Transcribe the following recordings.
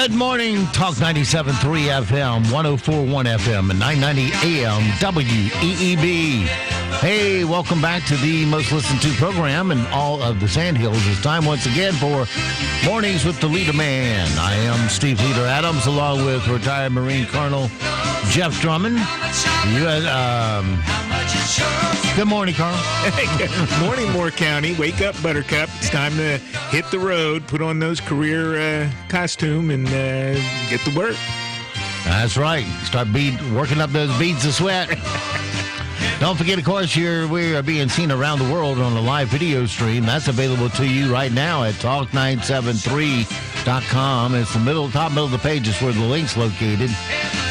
Good morning. Talk 97.3 FM, 104.1FM, and 990 AM WEEB. Hey, welcome back to the most listened to program in all of the Sandhills. It's time once again for Mornings with the Leader Man. I am Steve Leader Adams, along with retired Marine Colonel Jeff Drummond. Good morning, Carl. Good morning, Moore County. Wake up, Buttercup. It's time to hit the road, put on those career costume, and get to work. That's right. Start working up those beads of sweat. Don't forget, of course, we are being seen around the world on a live video stream. That's available to you right now at talk973.com. It's the top middle of the page is where the link's located.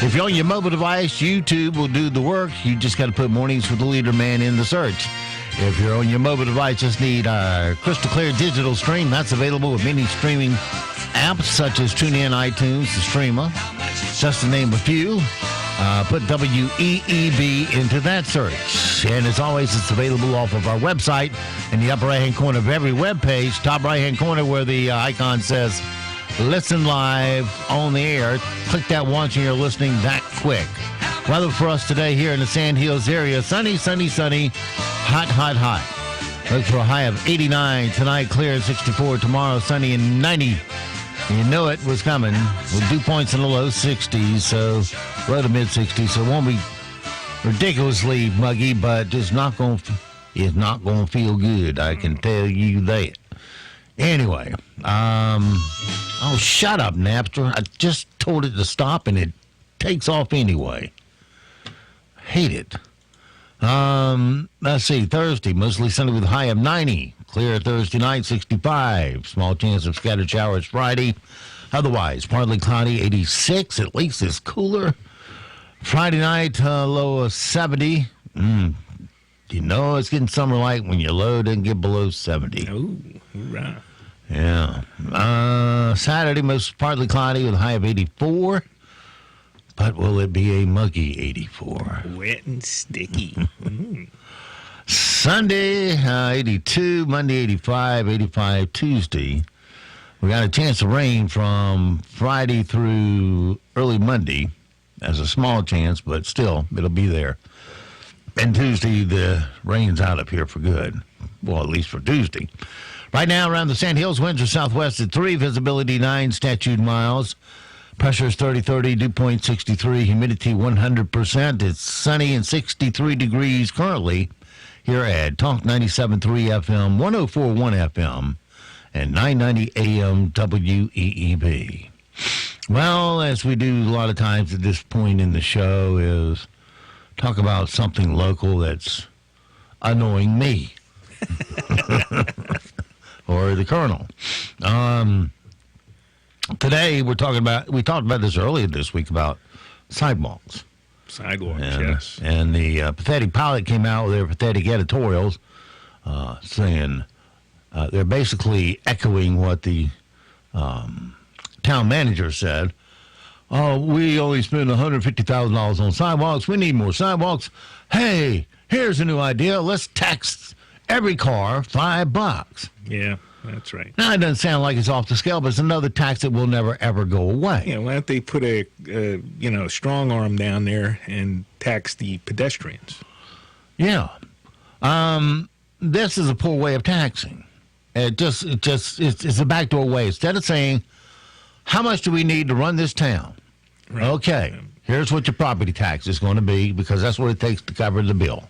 If you're on your mobile device, YouTube will do the work. You just got to put Mornings with the Leader Man in the search. If you're on your mobile device, just need our crystal clear digital stream. That's available with many streaming apps such as TuneIn, iTunes, the Streamer, just to name a few. Put WEEB into that search. And as always, it's available off of our website in the upper right-hand corner of every web page, top right-hand corner where the icon says Listen Live on the air. Click that once and you're listening that quick. Weather for us today here in the Sandhills area. Sunny, sunny, sunny. Hot, hot, hot. Look for a high of 89 tonight, clear at 64. Tomorrow, sunny and 90. You know it was coming. With dew points in the low 60s, so low to mid 60s. So it won't be ridiculously muggy, but it's not going to feel good. I can tell you that. Anyway, oh, shut up, Napster. I just told it to stop, and it takes off anyway. Hate it. Let's see. Thursday, mostly sunny with a high of 90. Clear Thursday night, 65. Small chance of scattered showers Friday. Otherwise, partly cloudy, 86. At least it's cooler. Friday night, low of 70. You know it's getting summer-like when your low doesn't get below 70. Oh, right. Yeah. Saturday, most partly cloudy with a high of 84. But will it be a muggy 84? Wet and sticky. Sunday, 82. Monday, 85. 85 Tuesday. We got a chance of rain from Friday through early Monday. There's a small chance, but still, it'll be there. And Tuesday, the rain's out up here for good. Well, at least for Tuesday. Right now, around the Sandhills, winds are southwest at 3, visibility 9 statute miles. Pressure is 30-30, dew point 63, humidity 100%. It's sunny and 63 degrees currently here at Talk 97.3 FM, 104.1 FM, and 990 AM WEEB. Well, as we do a lot of times at this point in the show, is talk about something local that's annoying me. Or the Colonel. Today we talked about this earlier this week about sidewalks. Sidewalks, yes. And the Pathetic Pilot came out with their pathetic editorials saying they're basically echoing what the town manager said. Oh, we only spend $150,000 on sidewalks. We need more sidewalks. Hey, here's a new idea. Let's tax every car $5. Yeah, that's right. Now, it doesn't sound like it's off the scale, but it's another tax that will never, ever go away. Yeah, why don't they put a strong arm down there and tax the pedestrians? Yeah. This is a poor way of taxing. It's a backdoor way. Instead of saying, how much do we need to run this town? Right. Okay, here's what your property tax is going to be, because that's what it takes to cover the bill.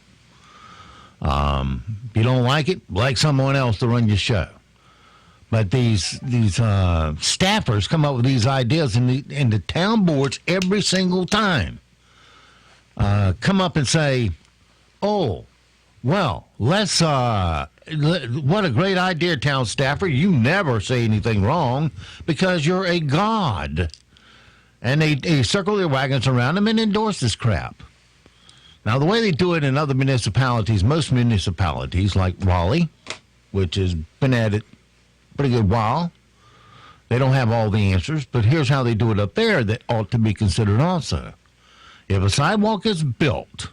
If you don't like it, like someone else to run your show. But these staffers come up with these ideas, and the town boards every single time come up and say, "Oh, well, let's what a great idea, town staffer. You never say anything wrong because you're a god." And they circle their wagons around them and endorse this crap. Now, the way they do it in other municipalities, most municipalities like Raleigh, which has been at it a pretty good while, they don't have all the answers, but here's how they do it up there that ought to be considered also. If a sidewalk is built,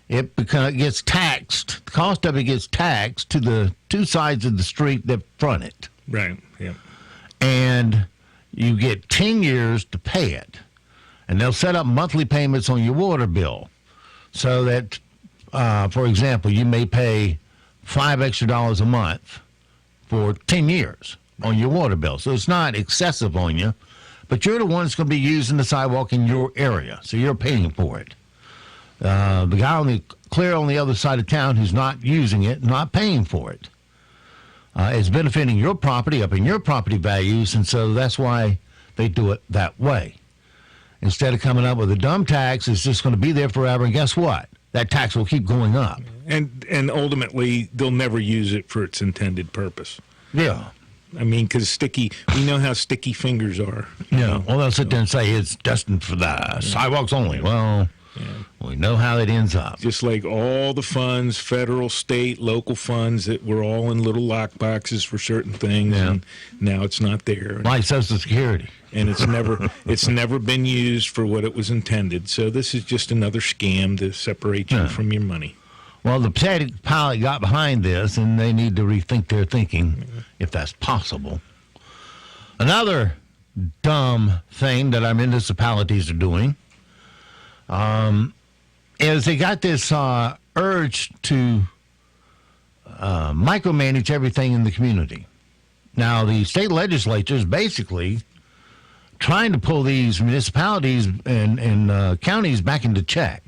it gets taxed, the cost of it gets taxed to the two sides of the street that front it. Right, yeah. And you get 10 years to pay it. And they'll set up monthly payments on your water bill so that, for example, you may pay $5 extra a month for 10 years on your water bill. So it's not excessive on you, but you're the one that's going to be using the sidewalk in your area, so you're paying for it. The guy clear on the other side of town who's not using it, not paying for it. It's benefiting your property, up in your property values, and so that's why they do it that way. Instead of coming up with a dumb tax, it's just going to be there forever, and guess what? That tax will keep going up. And ultimately, they'll never use it for its intended purpose. Yeah. I mean, because we know how sticky fingers are. Yeah. Well, they'll sit there and say it's destined for the sidewalks only. Well, we know how it ends up. Just like all the funds, federal, state, local funds that were all in little lock boxes for certain things, and now it's not there. Like Social Security. And it's never been used for what it was intended. So this is just another scam to separate you from your money. Well, the pilot got behind this, and they need to rethink their thinking, if that's possible. Another dumb thing that our municipalities are doing is they got this urge to micromanage everything in the community. Now, the state legislature is basically trying to pull these municipalities and counties back into check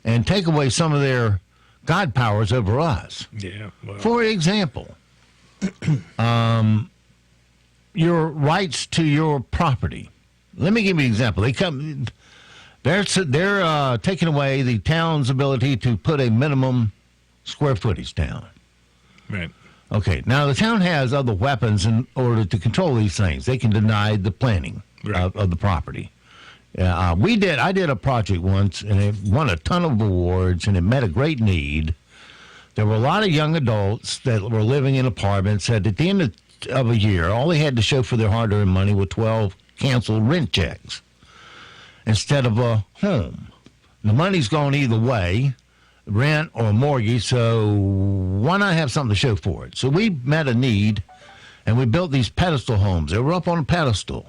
and take away some of their God powers over us. Yeah. Well. For example, your rights to your property. Let me give you an example. They're taking away the town's ability to put a minimum square footage down. Right. Okay. Now the town has other weapons in order to control these things. They can deny the planning of the property. I did a project once, and it won a ton of awards, and it met a great need. There were a lot of young adults that were living in apartments that at the end of a year, all they had to show for their hard-earned money were 12 canceled rent checks instead of a home. The money's gone either way, rent or mortgage, so why not have something to show for it? So we met a need, and we built these pedestal homes. They were up on a pedestal.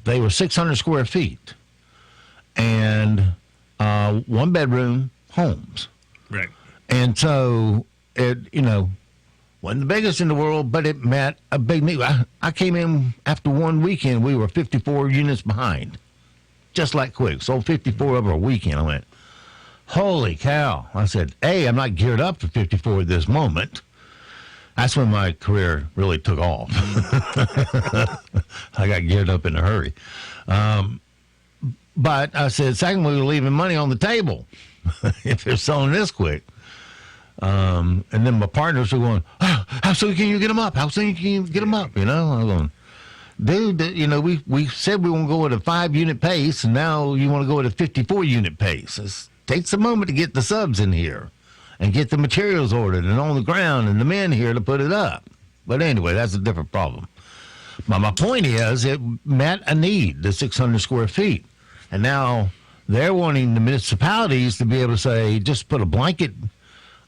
They were 600 square feet. And one-bedroom homes. Right. And so it, wasn't the biggest in the world, but it met a big need. I came in after one weekend, we were 54 units behind. Just like quick. Sold 54 over a weekend. I went, holy cow. I said, I'm not geared up for 54 at this moment. That's when my career really took off. I got geared up in a hurry. But I said, secondly, we're leaving money on the table if they're selling this quick. And then my partners are going, how soon can you get them up? How soon can you get them up? I'm going, dude, we said we want to go at a 5-unit pace, and now you want to go at a 54-unit pace. It takes a moment to get the subs in here and get the materials ordered and on the ground and the men here to put it up. But anyway, that's a different problem. But my point is it met a need, the 600 square feet. And now they're wanting the municipalities to be able to say, just put a blanket.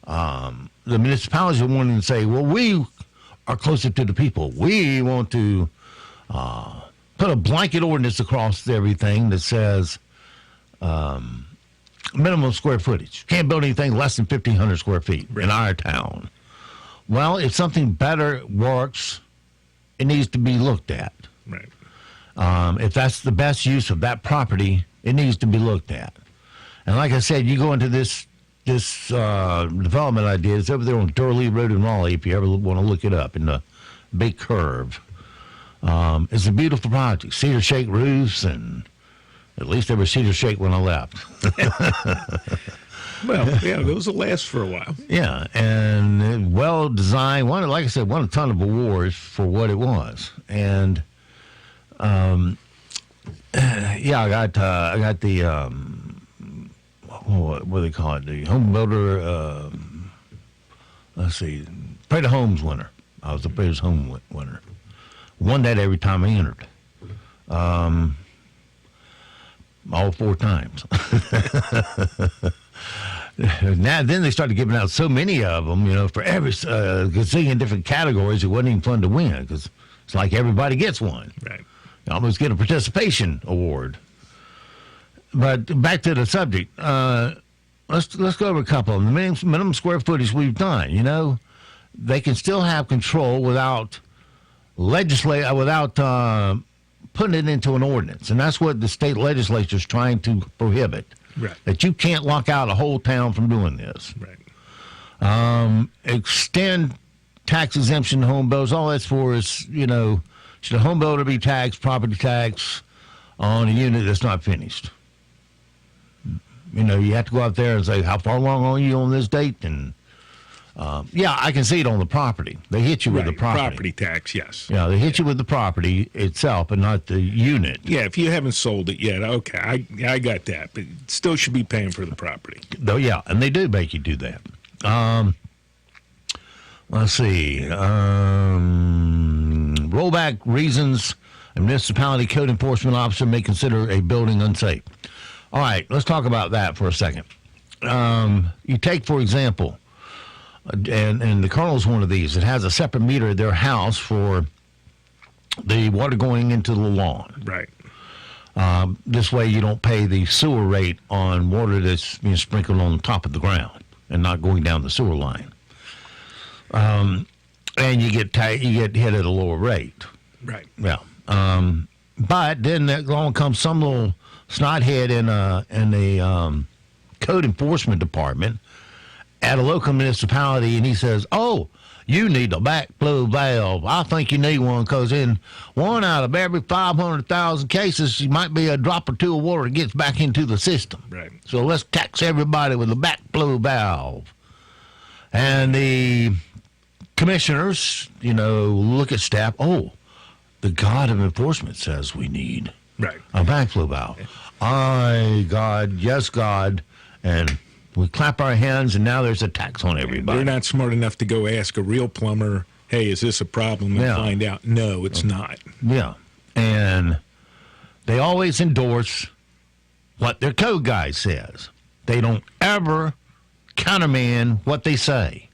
The municipalities are wanting to say, well, we are closer to the people. We want to put a blanket ordinance across everything that says minimum square footage. Can't build anything less than 1,500 square feet in our town. Well, if something better works, it needs to be looked at. Right. If that's the best use of that property, it needs to be looked at. And like I said, you go into this development idea. It's over there on Durley Road in Raleigh, if you ever want to look it up, in the big curve. It's a beautiful project. Cedar shake roofs, and at least there was cedar shake when I left. Well, yeah, those will last for a while. Yeah, and well designed. Like I said, won a ton of awards for what it was. And I got the what do they call it? The home builder. Let's see, Prater Homes winner. I was the Prater's Home winner. Won that every time I entered. All 4 times. Now, then they started giving out so many of them, for every gazillion different categories. It wasn't even fun to win because it's like everybody gets one. Right. You almost get a participation award. But back to the subject. Let's go over a couple of them. The minimum square footage we've done. You know, they can still have control without putting it into an ordinance, and that's what the state legislature is trying to prohibit. Right. That you can't lock out a whole town from doing this. Right. Extend tax exemption to home builders. All that's for is, you know, should a home builder be taxed property tax on a unit that's not finished? You know, you have to go out there and say, how far along are you on this date? And, yeah, I can see it on the property. They hit you with the property. Property tax, yes. Yeah, they hit you with the property itself and not the unit. Yeah, if you haven't sold it yet, okay, I got that. But still should be paying for the property. Though, yeah, and they do make you do that. Let's see. Rollback reasons a municipality code enforcement officer may consider a building unsafe. All right, let's talk about that for a second. You take, for example, and the Colonel's one of these. It has a separate meter at their house for the water going into the lawn. Right. This way you don't pay the sewer rate on water that's being sprinkled on top of the ground and not going down the sewer line. And you get hit at a lower rate. Right. Yeah. But then along comes some little snothead in the code enforcement department at a local municipality, and he says, "Oh, you need a backflow valve. I think you need one because in one out of every 500,000 cases, you might be a drop or two of water that gets back into the system. Right. So let's tax everybody with a backflow valve." And the commissioners, you know, look at staff. Oh, the God of enforcement says we need a backflow valve. Aye, God, yes, God. And we clap our hands, and now there's a tax on everybody. They're not smart enough to go ask a real plumber, hey, is this a problem, and find out. No, it's not. Yeah. And they always endorse what their code guy says. They don't ever countermand what they say,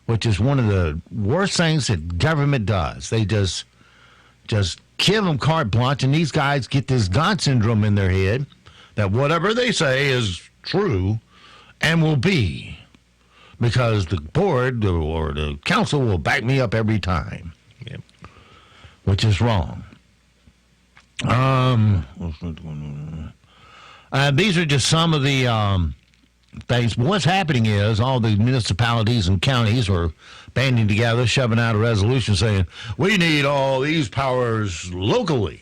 which is one of the worst things that government does. They just give them carte blanche, and these guys get this God syndrome in their head that whatever they say is true and will be, because the board or the council will back me up every time, which is wrong. These are just some of the things. But what's happening is all the municipalities and counties are banding together, shoving out a resolution saying, we need all these powers locally.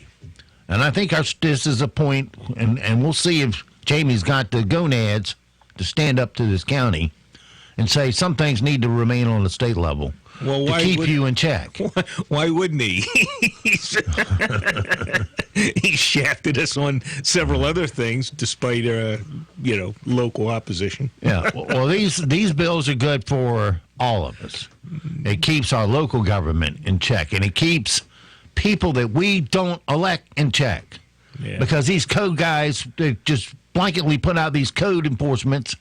And I think this is a point, and we'll see if Jamie's got the gonads to stand up to this county and say some things need to remain on the state level to keep you in check. Why wouldn't he? He shafted us on several other things despite, local opposition. Yeah. Well, these bills are good for all of us. It keeps our local government in check, and it keeps people that we don't elect in check. Yeah. Because these code guys, they just blanketly put out these code enforcements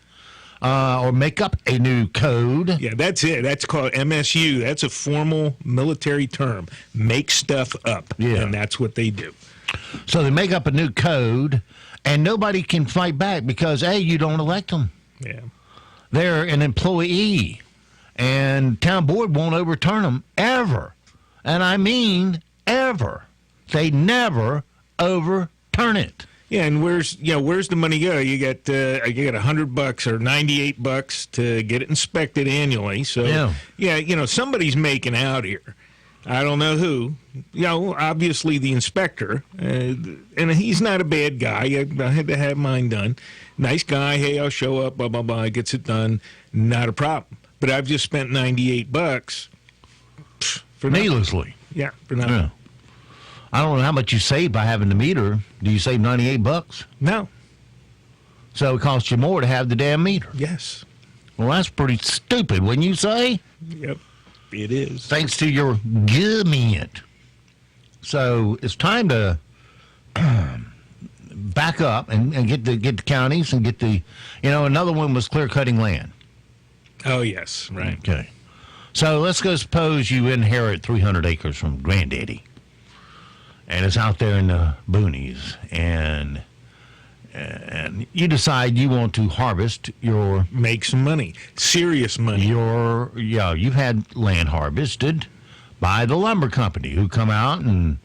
or make up a new code. Yeah, that's it. That's called MSU. That's a formal military term. Make stuff up. Yeah. And that's what they do. So they make up a new code, and nobody can fight back because, A, you don't elect them. Yeah. They're an employee, and town board won't overturn them ever. And I mean ever. They never overturn it. Yeah, and where's the money go? You get $100 or $98 to get it inspected annually. So somebody's making out here. I don't know who. Obviously the inspector, and he's not a bad guy. I had to have mine done. Nice guy. Hey, I'll show up. Blah blah blah. Gets it done. Not a problem. But I've just spent $98 for needlessly. Yeah, for nothing. Yeah. I don't know how much you save by having the meter. Do you save $98? No. So it costs you more to have the damn meter. Yes. Well, that's pretty stupid, wouldn't you say? Yep, it is. Thanks to your government. So it's time to back up and get the counties and get the, another one was clear cutting land. Oh, yes, right. Okay. So let's go suppose you inherit 300 acres from Granddaddy. and it's out there in the boonies, and you decide you want to harvest make some money, serious money. You've had land harvested by the lumber company who come out and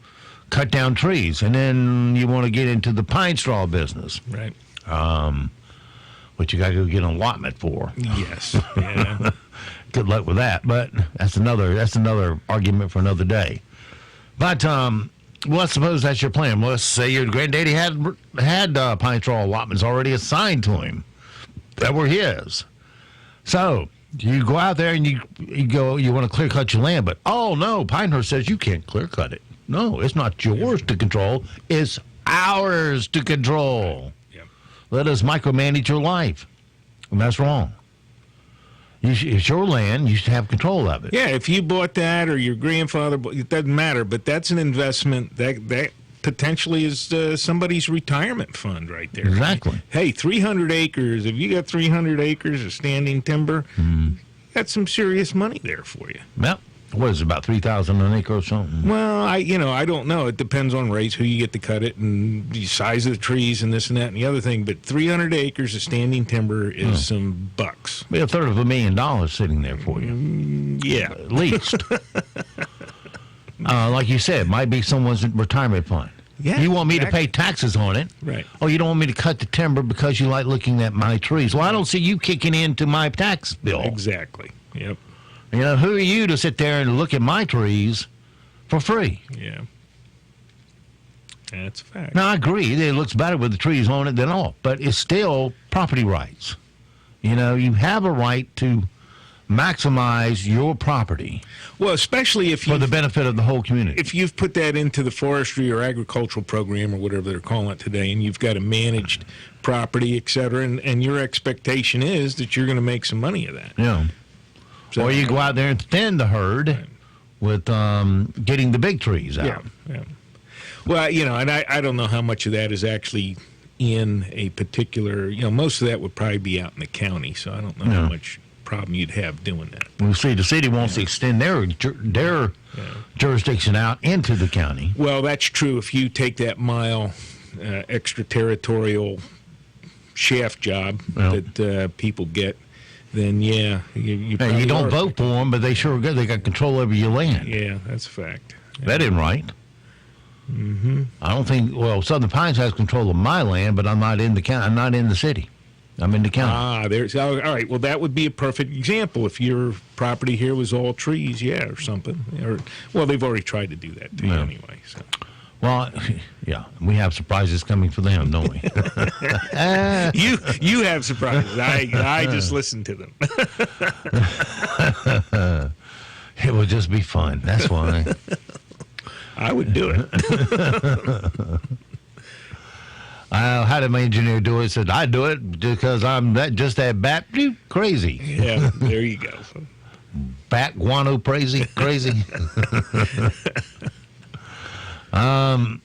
cut down trees, and then you want to get into the pine straw business, right? Which you got to go get an allotment for. Yes. Yeah. Good luck with that, but that's another argument for another day. But let's suppose that's your plan. Let's say your granddaddy had pine straw allotments already assigned to him that were his. So you go out there and you want to clear cut your land, but oh no, Pinehurst says you can't clear cut it. No, it's not yours to control. It's ours to control. Yep. Let us micromanage your life, and that's wrong. It's your land. You should have control of it. Yeah, if you bought that or your grandfather, it doesn't matter. But that's an investment that potentially is somebody's retirement fund right there. Exactly. Hey, 300 acres. If you got 300 acres of standing timber, that's some serious money there for you. Yep. What is it, about $3,000 an acre or something? Well, I don't know. It depends on rates, who you get to cut it, and the size of the trees, and this and that and the other thing. But 300 acres of standing timber is some bucks. We have $1/3 sitting there for you. Yeah, at least. Like you said, it might be someone's retirement fund. Yeah, you want me to pay taxes on it, right? Oh, you don't want me to cut the timber because you like looking at my trees. Well, I don't see you kicking into my tax bill. Exactly. Yep. Who are you to sit there and look at my trees for free? Yeah. That's a fact. Now, I agree. It looks better with the trees on it than all, but it's still property rights. You have a right to maximize your property. Well, especially if for the benefit of the whole community. If you've put that into the forestry or agricultural program or whatever they're calling it today, and you've got a managed property, et cetera, and your expectation is that you're going to make some money of that. Yeah. So, or you go out there and thin the herd with getting the big trees out. Yeah. Well, and I don't know how much of that is actually in a particular, most of that would probably be out in the county, so I don't know how much problem you'd have doing that. Well, see, the city wants to extend their jurisdiction out into the county. Well, that's true if you take that mile extraterritorial shaft job that people get. Then you don't vote for them, but they sure good. They got control over your land. Yeah, that's a fact. Yeah. That isn't right. Mm-hmm. I don't think. Well, Southern Pines has control of my land, but I'm not in the county. I'm not in the city. I'm in the county. There's all right. Well, that would be a perfect example if your property here was all trees, or something. Well, they've already tried to do that to you anyway. So. Well, yeah, we have surprises coming for them, don't we? You have surprises. I just listen to them. It would just be fun. That's why. I would do it. I had my engineer do it. Said I'd do it because I'm that bat crazy. Yeah, there you go. Bat guano crazy. But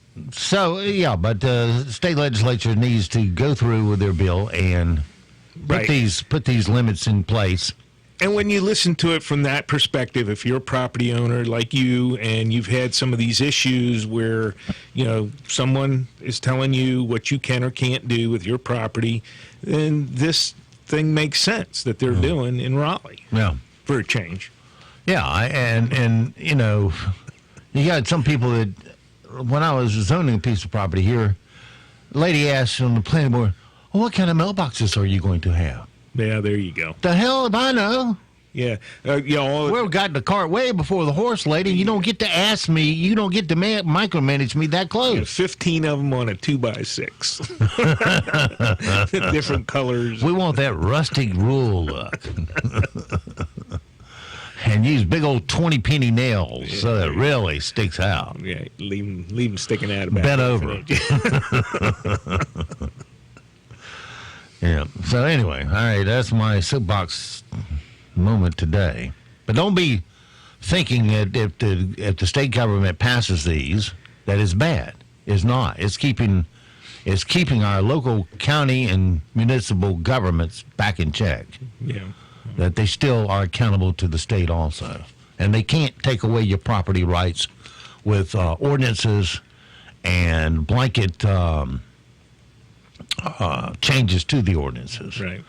the state legislature needs to go through with their bill and put these limits in place. And when you listen to it from that perspective, if you're a property owner like you and you've had some of these issues where, someone is telling you what you can or can't do with your property, then this thing makes sense that they're doing in Raleigh. Yeah. For a change. Yeah, and you got some people that, when I was zoning a piece of property here, a lady asked on the planning board, well, what kind of mailboxes are you going to have? Yeah, there you go. The hell if I know. Yeah. We've got the cart way before the horse, lady. You don't get to ask me. You don't get to micromanage me that close. 15 of them on a 2x6. Different colors. We want that rustic rule look. And use big old 20-penny nails so that it really sticks out. Yeah, leave them sticking out about bent over. Yeah. So anyway, all right, that's my soapbox moment today. But don't be thinking that if the state government passes these, that is bad. It's not. It's keeping our local county and municipal governments back in check. Yeah. That they still are accountable to the state also. And they can't take away your property rights with ordinances and blanket changes to the ordinances Right.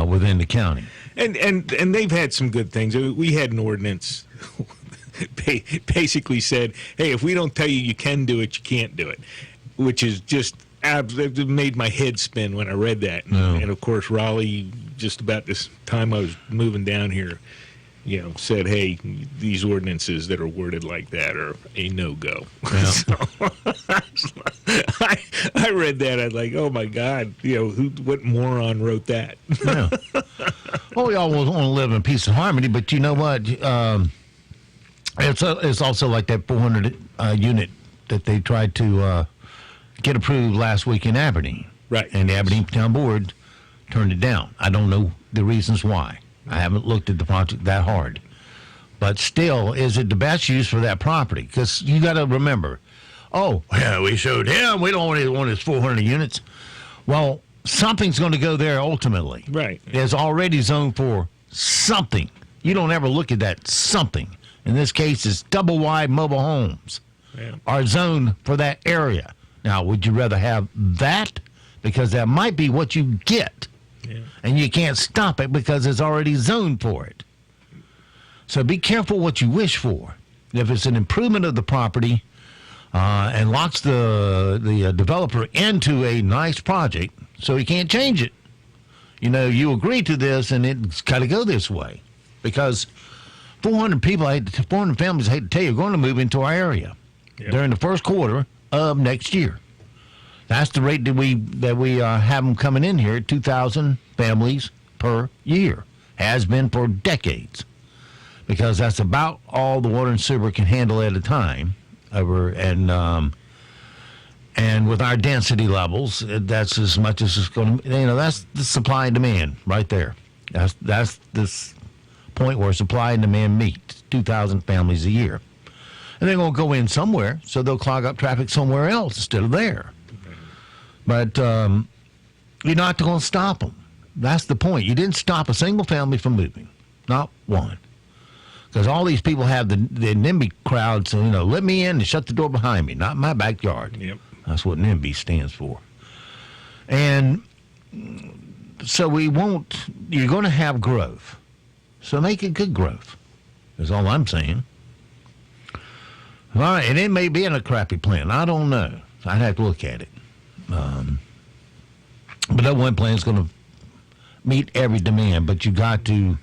Within the county. And they've had some good things. We had an ordinance basically said, hey, if we don't tell you you can do it, you can't do it, which is just it made my head spin when I read that. No. And of course, Raleigh, just about this time I was moving down here, said, hey, these ordinances that are worded like that are a no-go. Yeah. So, I read that. I was like, oh, my God, what moron wrote that? Yeah. Well, we all want to live in peace and harmony, but you know what? It's also like that 400 unit that they tried to get approved last week in Aberdeen. Right. And the Aberdeen Town Board turned it down. I don't know the reasons why. I haven't looked at the project that hard. But still, is it the best use for that property? Because you got to remember, we showed him. We don't want his 400 units. Well, something's going to go there ultimately. Right. It's already zoned for something. You don't ever look at that something. In this case, it's double-wide mobile homes are zoned for that area. Now, would you rather have that? Because that might be what you get. Yeah. And you can't stop it because it's already zoned for it. So be careful what you wish for. If it's an improvement of the property and locks the developer into a nice project so he can't change it, you agree to this and it's got to go this way. Because 400 families, I hate to tell you, are going to move into our area during the first quarter of next year. That's the rate that we have them coming in here, 2,000 families per year. Has been for decades, because that's about all the water and sewer can handle at a time. And with our density levels, that's as much as it's going to. That's the supply and demand right there. That's this point where supply and demand meet. 2,000 families a year, and they're going to go in somewhere, so they'll clog up traffic somewhere else instead of there. But you're not going to stop them. That's the point. You didn't stop a single family from moving. Not one. Because all these people have the NIMBY crowd, so, let me in and shut the door behind me, not in my backyard. Yep. That's what NIMBY stands for. And so you're going to have growth. So make it good growth, is all I'm saying. All right, and it may be in a crappy plan. I don't know. I'd have to look at it. But that one plan is going to meet every demand, but you got to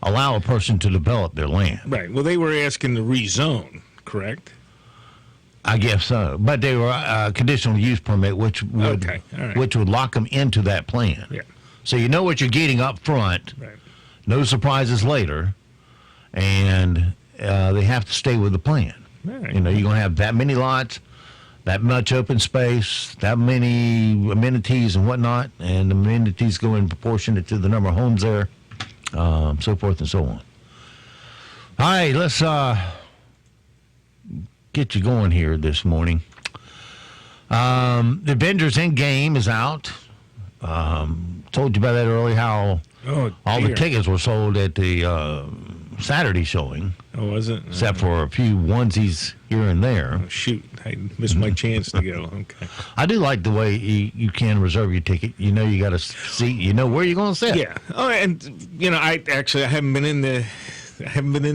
allow a person to develop their land. Right. Well, they were asking to rezone, correct? I guess so. But they were a conditional use permit, which would lock them into that plan. Yeah. So you know what you're getting up front. Right. No surprises later. And they have to stay with the plan. Right. You're going to have that many lots, that much open space, that many amenities and whatnot, and the amenities go in proportionate to the number of homes there, so forth and so on. All right, let's get you going here this morning. The Avengers Endgame is out. Told you about that earlier, how all the tickets were sold at the Saturday showing. Oh, was it? Except for a few onesies here and there. Oh, shoot, I missed my chance to go. Okay. I do like the way you can reserve your ticket. You got a seat. You know where you're going to sit. Yeah. Oh, and I haven't been in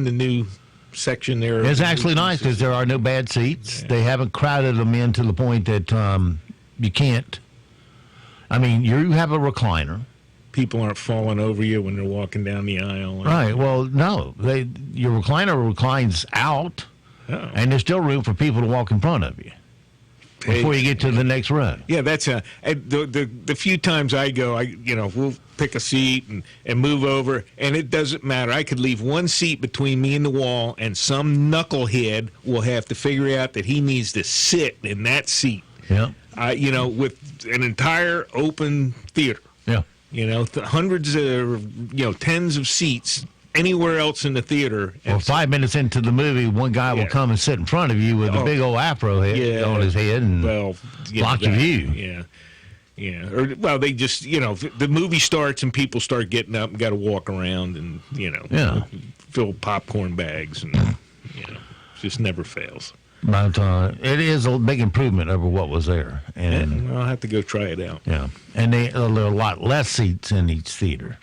the new section there. It's actually nice because there are no bad seats. Yeah. They haven't crowded them in to the point that you can't. I mean, you have a recliner. People aren't falling over you when they're walking down the aisle. Right. Well, no. Your recliner reclines out, and there's still room for people to walk in front of you before you get to the next row. Yeah, that's the few times I go, we'll pick a seat and move over, and it doesn't matter. I could leave one seat between me and the wall, and some knucklehead will have to figure out that he needs to sit in that seat. Yeah. With an entire open theater. Yeah. Hundreds of, tens of seats anywhere else in the theater. Well, 5 minutes into the movie, one guy will come and sit in front of you with a big old afro head on his head and block your view. Yeah. Yeah. Or, they just, the movie starts and people start getting up and got to walk around and, fill popcorn bags and, it just never fails. But it is a big improvement over what was there. And I'll have to go try it out. Yeah. And there are a lot less seats in each theater.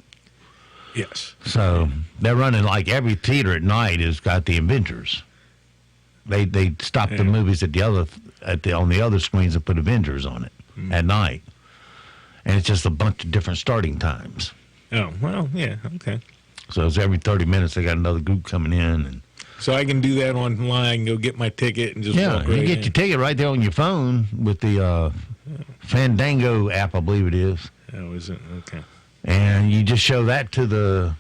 Yes. So they're running like every theater at night has got the Avengers. They stop the movies on the other screens and put Avengers on it at night. And it's just a bunch of different starting times. Oh, well, yeah, okay. So it's every 30 minutes they got another group coming in. And so I can do that online, go get my ticket and just walk right you get in. your ticket right there on your phone with the Fandango app, I believe it is. Oh, is it? Okay. And you just show that to the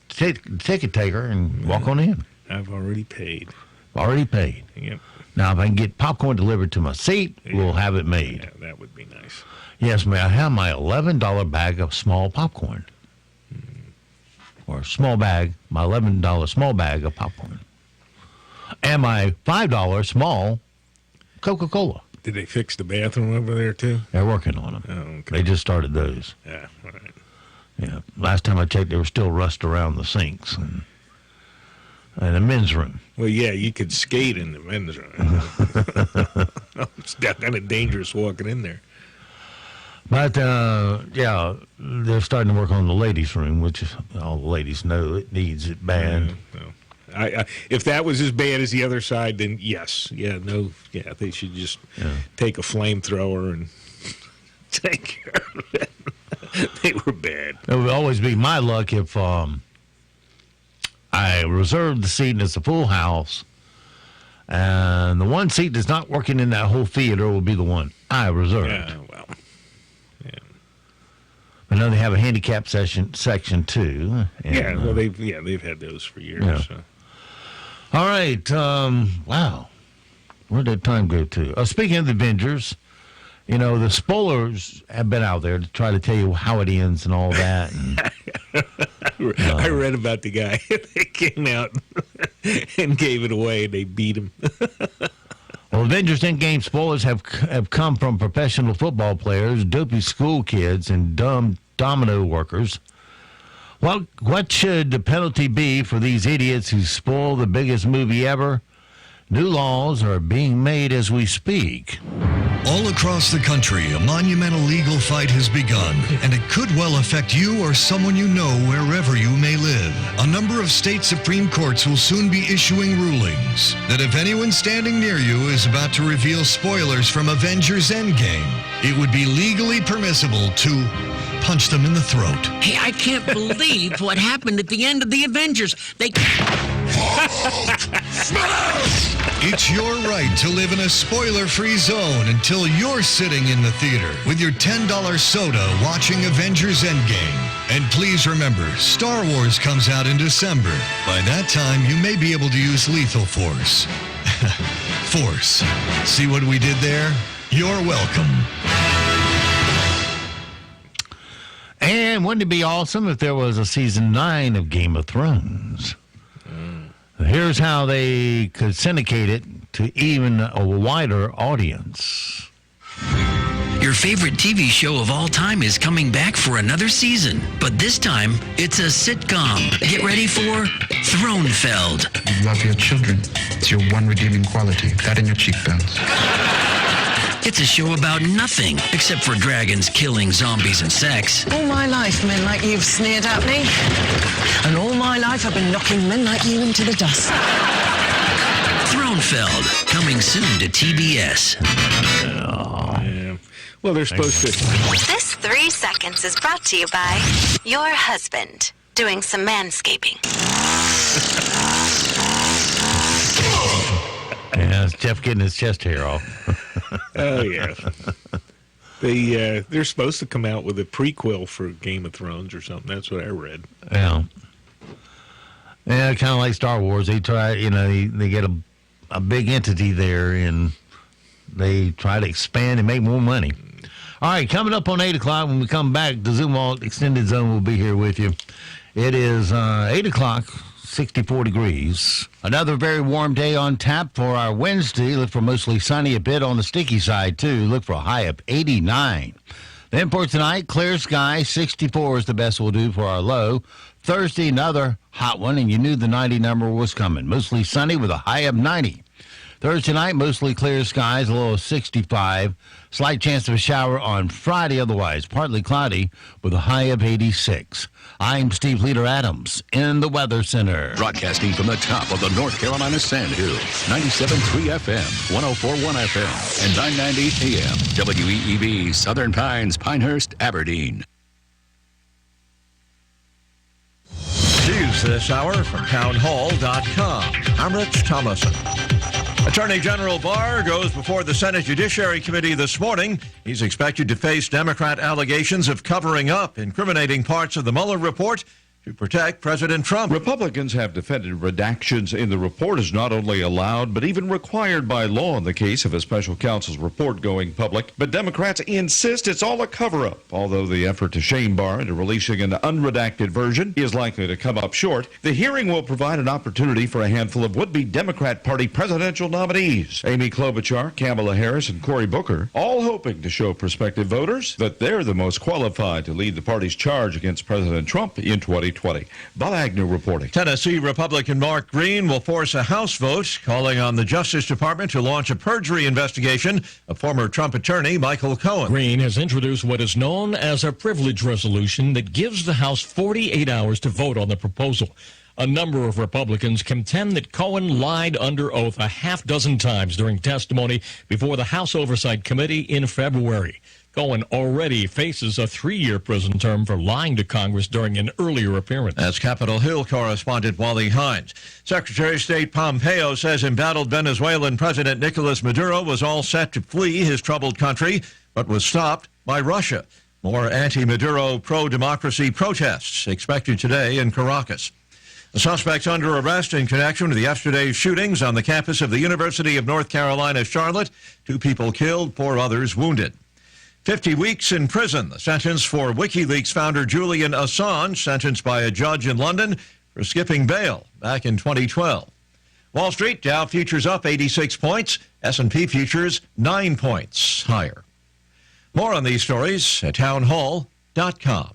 ticket taker and walk on in. I've already paid. Already paid. Yep. Now, if I can get popcorn delivered to my seat, we'll have it made. Yeah, that would be nice. Yes, may I have my $11 bag of small popcorn? Or small bag, my $11 small bag of popcorn. And my $5 small Coca-Cola. Did they fix the bathroom over there, too? They're working on them. Oh, okay. They just started those. Yeah, all right. Yeah. Last time I checked, there was still rust around the sinks and the men's room. Well, yeah, you could skate in the men's room. It's kind of dangerous walking in there. But, yeah, they're starting to work on the ladies' room, which all the ladies know it needs it bad. I if that was as bad as the other side, then yes. Yeah, no, yeah, they should just take a flamethrower and take care of it. They were bad. It would always be my luck if I reserved the seat and it's a full house, and the one seat that's not working in that whole theater will be the one I reserved. Yeah, well, yeah. I know they have a handicap section too. And, Yeah, well, they've had those for years. Yeah. So. All right. Wow. Where did time go to? Speaking of the Avengers, you know, the spoilers have been out there to try to tell you how it ends and all that. And, I read about the guy that came out and gave it away, and they beat him. Well, Avengers Endgame spoilers have come from professional football players, dopey school kids, and dumb domino workers. What should the penalty be for these idiots who spoil the biggest movie ever? New laws are being made as we speak. All across the country, a monumental legal fight has begun, and it could well affect you or someone you know wherever you may live. A number of state Supreme Courts will soon be issuing rulings that if anyone standing near you is about to reveal spoilers from Avengers Endgame, it would be legally permissible to punch them in the throat. Hey, I can't believe what happened at the end of the Avengers. It's your right to live in a spoiler-free zone until you're sitting in the theater with your $10 soda watching Avengers Endgame. And please remember, Star Wars comes out in December. By that time, you may be able to use lethal force. Force. See what we did there? You're welcome. And wouldn't it be awesome if there was a season 9 of Game of Thrones? Here's how they could syndicate it to even a wider audience. Your favorite TV show of all time is coming back for another season, but this time it's a sitcom. Get ready for Thronefeld. You love your children. It's your one redeeming quality, that and your cheekbones. It's a show about nothing except for dragons, killing, zombies, and sex. All my life, men like you've sneered at me. And all my life, I've been knocking men like you into the dust. Thronefeld, coming soon to TBS. Yeah. Well, they're supposed to. This 3 seconds is brought to you by your husband doing some manscaping. Yeah, it's Jeff getting his chest hair off. Oh, yeah. They're supposed to come out with a prequel for Game of Thrones or something. That's what I read. Yeah. Yeah, kind of like Star Wars. They try, they get a big entity there, and they try to expand and make more money. All right, coming up on 8 o'clock, when we come back, the Zoom Vault Extended Zone will be here with you. It is 8 o'clock, 64 degrees. Another very warm day on tap for our Wednesday. Look for mostly sunny, a bit on the sticky side, too. Look for a high of 89. Then for tonight, clear sky, 64 is the best we'll do for our low. Thursday, another hot one, and you knew the 90 number was coming. Mostly sunny with a high of 90. Thursday night, mostly clear skies, a low of 65. Slight chance of a shower on Friday, otherwise partly cloudy with a high of 86. I'm Steve Leader Adams in the Weather Center. Broadcasting from the top of the North Carolina Sand Hills, 97.3 FM, 104.1FM, and 990 AM, WEEB, Southern Pines, Pinehurst, Aberdeen. News this hour from townhall.com. I'm Rich Thomason. Attorney General Barr goes before the Senate Judiciary Committee this morning. He's expected to face Democrat allegations of covering up incriminating parts of the Mueller report to protect President Trump. Republicans have defended redactions in the report as not only allowed, but even required by law in the case of a special counsel's report going public. But Democrats insist it's all a cover-up, although the effort to shame Barr into releasing an unredacted version is likely to come up short. The hearing will provide an opportunity for a handful of would-be Democrat Party presidential nominees, Amy Klobuchar, Kamala Harris, and Cory Booker, all hoping to show prospective voters that they're the most qualified to lead the party's charge against President Trump in 2020. Bob Agnew reporting. Tennessee Republican Mark Green will force a House vote calling on the Justice Department to launch a perjury investigation of former Trump attorney Michael Cohen. Green has introduced what is known as a privilege resolution that gives the House 48 hours to vote on the proposal. A number of Republicans contend that Cohen lied under oath a half dozen times during testimony before the House Oversight Committee in February. Cohen already faces a 3-year prison term for lying to Congress during an earlier appearance. That's Capitol Hill correspondent Wally Hines. Secretary of State Pompeo says embattled Venezuelan President Nicolas Maduro was all set to flee his troubled country, but was stopped by Russia. More anti-Maduro pro-democracy protests expected today in Caracas. The suspects under arrest in connection with yesterday's shootings on the campus of the University of North Carolina, Charlotte. 2 people killed, 4 others wounded. 50 weeks in prison, the sentence for WikiLeaks founder Julian Assange, sentenced by a judge in London for skipping bail back in 2012. Wall Street, Dow futures up 86 points, S&P futures 9 points higher. More on these stories at townhall.com.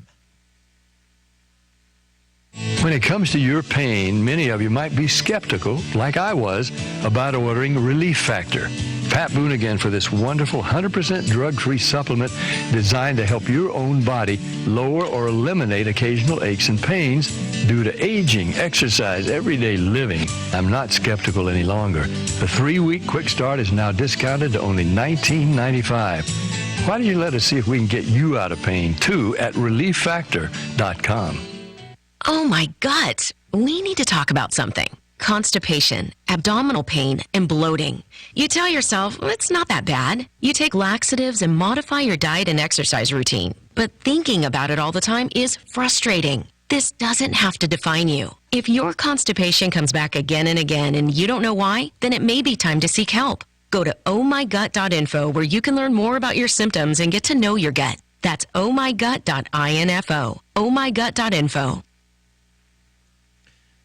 When it comes to your pain, many of you might be skeptical, like I was, about ordering Relief Factor. Pat Boone again for this wonderful 100% drug-free supplement designed to help your own body lower or eliminate occasional aches and pains due to aging, exercise, everyday living. I'm not skeptical any longer. The 3-week quick start is now discounted to only $19.95. Why don't you let us see if we can get you out of pain, too, at ReliefFactor.com. Oh, my gut. We need to talk about something. Constipation, abdominal pain, and bloating. You tell yourself, well, it's not that bad. You take laxatives and modify your diet and exercise routine. But thinking about it all the time is frustrating. This doesn't have to define you. If your constipation comes back again and again and you don't know why, then it may be time to seek help. Go to ohmygut.info where you can learn more about your symptoms and get to know your gut. That's ohmygut.info. ohmygut.info.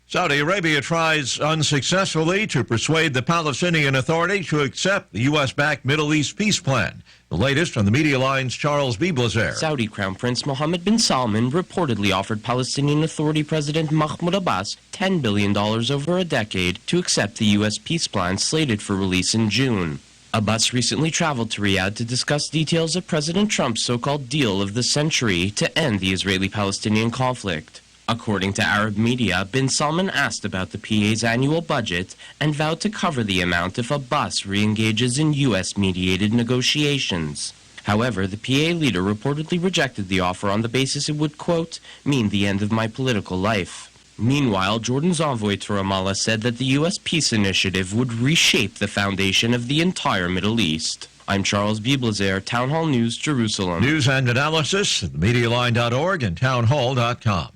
Saudi Arabia tries unsuccessfully to persuade the Palestinian Authority to accept the U.S.-backed Middle East peace plan. The latest from the Media Line's Charles B. Blazer. Saudi Crown Prince Mohammed bin Salman reportedly offered Palestinian Authority President Mahmoud Abbas $10 billion over a decade to accept the U.S. peace plan slated for release in June. Abbas recently traveled to Riyadh to discuss details of President Trump's so-called deal of the century to end the Israeli-Palestinian conflict. According to Arab media, bin Salman asked about the PA's annual budget and vowed to cover the amount if Abbas re-engages in U.S.-mediated negotiations. However, the PA leader reportedly rejected the offer on the basis it would, quote, mean the end of my political life. Meanwhile, Jordan's envoy to Ramallah said that the U.S. peace initiative would reshape the foundation of the entire Middle East. I'm Charles B. Blazer, Town Hall News, Jerusalem. News and analysis at MediaLine.org and townhall.com.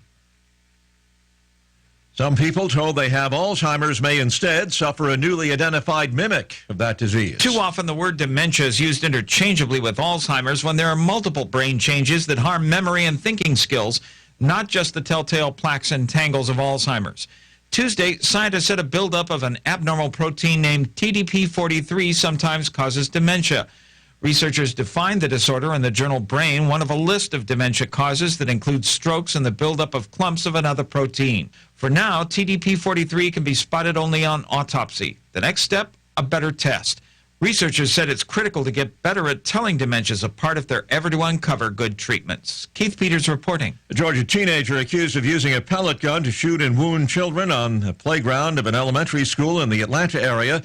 Some people told they have Alzheimer's may instead suffer a newly identified mimic of that disease. Too often the word dementia is used interchangeably with Alzheimer's when there are multiple brain changes that harm memory and thinking skills, not just the telltale plaques and tangles of Alzheimer's. Tuesday, scientists said a buildup of an abnormal protein named TDP43 sometimes causes dementia. Researchers defined the disorder in the journal Brain, one of a list of dementia causes that includes strokes and the buildup of clumps of another protein. For now, TDP43 can be spotted only on autopsy. The next step, a better test. Researchers said it's critical to get better at telling dementias apart if they're ever to uncover good treatments. Keith Peters reporting. A Georgia teenager accused of using a pellet gun to shoot and wound children on a playground of an elementary school in the Atlanta area,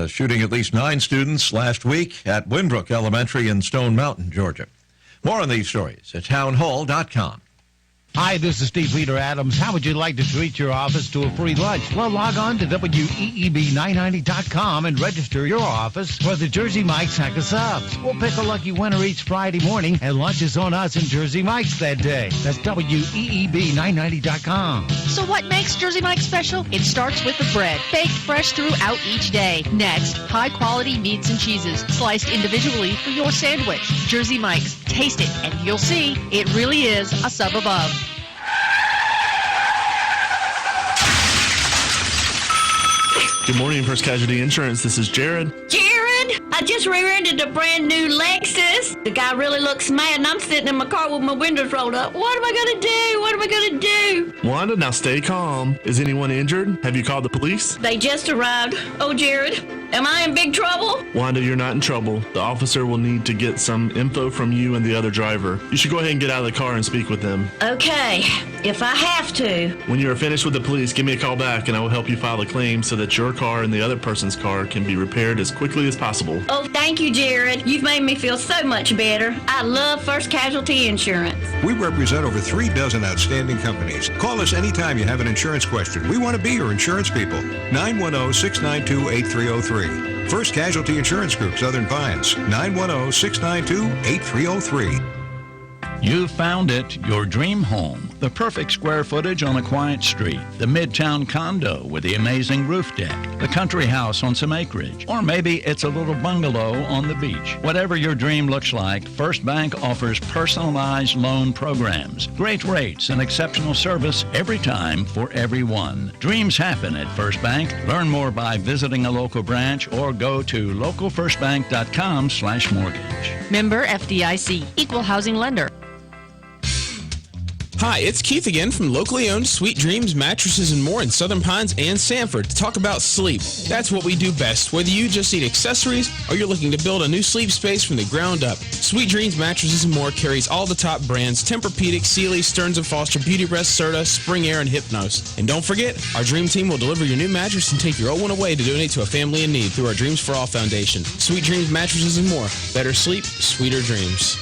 shooting at least 9 students last week at Winbrook Elementary in Stone Mountain, Georgia. More on these stories at townhall.com. Hi, this is Steve Peter Adams. How would you like to treat your office to a free lunch? Well, log on to WEEB990.com and register your office for the Jersey Mike's Hack of Subs. We'll pick a lucky winner each Friday morning, and lunch is on us in Jersey Mike's that day. That's WEEB990.com. So what makes Jersey Mike's special? It starts with the bread, baked fresh throughout each day. Next, high-quality meats and cheeses, sliced individually for your sandwich. Jersey Mike's. Taste it, and you'll see it really is a sub above. Good morning, First Casualty Insurance. This is Jared. Jared, I just rear-ended a brand new Lexus. The guy really looks mad, and I'm sitting in my car with my windows rolled up. What am I going to do? What am I going to do? Wanda, now stay calm. Is anyone injured? Have you called the police? They just arrived. Oh, Jared, am I in big trouble? Wanda, you're not in trouble. The officer will need to get some info from you and the other driver. You should go ahead and get out of the car and speak with them. Okay, if I have to. When you are finished with the police, give me a call back, and I will help you file a claim so that your car and the other person's car can be repaired as quickly as possible. Oh, thank you, Jared. You've made me feel so much better. I love First Casualty Insurance. We represent over 3 dozen outstanding companies. Call us anytime you have an insurance question. We want to be your insurance people. 910-692-8303. First Casualty Insurance Group, Southern Pines. 910-692-8303. You found it, your dream home. The perfect square footage on a quiet street. The midtown condo with the amazing roof deck. The country house on some acreage. Or maybe it's a little bungalow on the beach. Whatever your dream looks like, First Bank offers personalized loan programs. Great rates and exceptional service every time for everyone. Dreams happen at First Bank. Learn more by visiting a local branch or go to localfirstbank.com/mortgage. Member FDIC, Equal Housing Lender. Hi, it's Keith again from locally owned Sweet Dreams Mattresses and More in Southern Pines and Sanford to talk about sleep. That's what we do best, whether you just need accessories or you're looking to build a new sleep space from the ground up. Sweet Dreams Mattresses and More carries all the top brands: Tempur-Pedic, Sealy, Stearns & Foster, Beauty Rest, Serta, Spring Air, and Hypnos. And don't forget, our Dream Team will deliver your new mattress and take your old one away to donate to a family in need through our Dreams for All Foundation. Sweet Dreams Mattresses and More. Better sleep, sweeter dreams.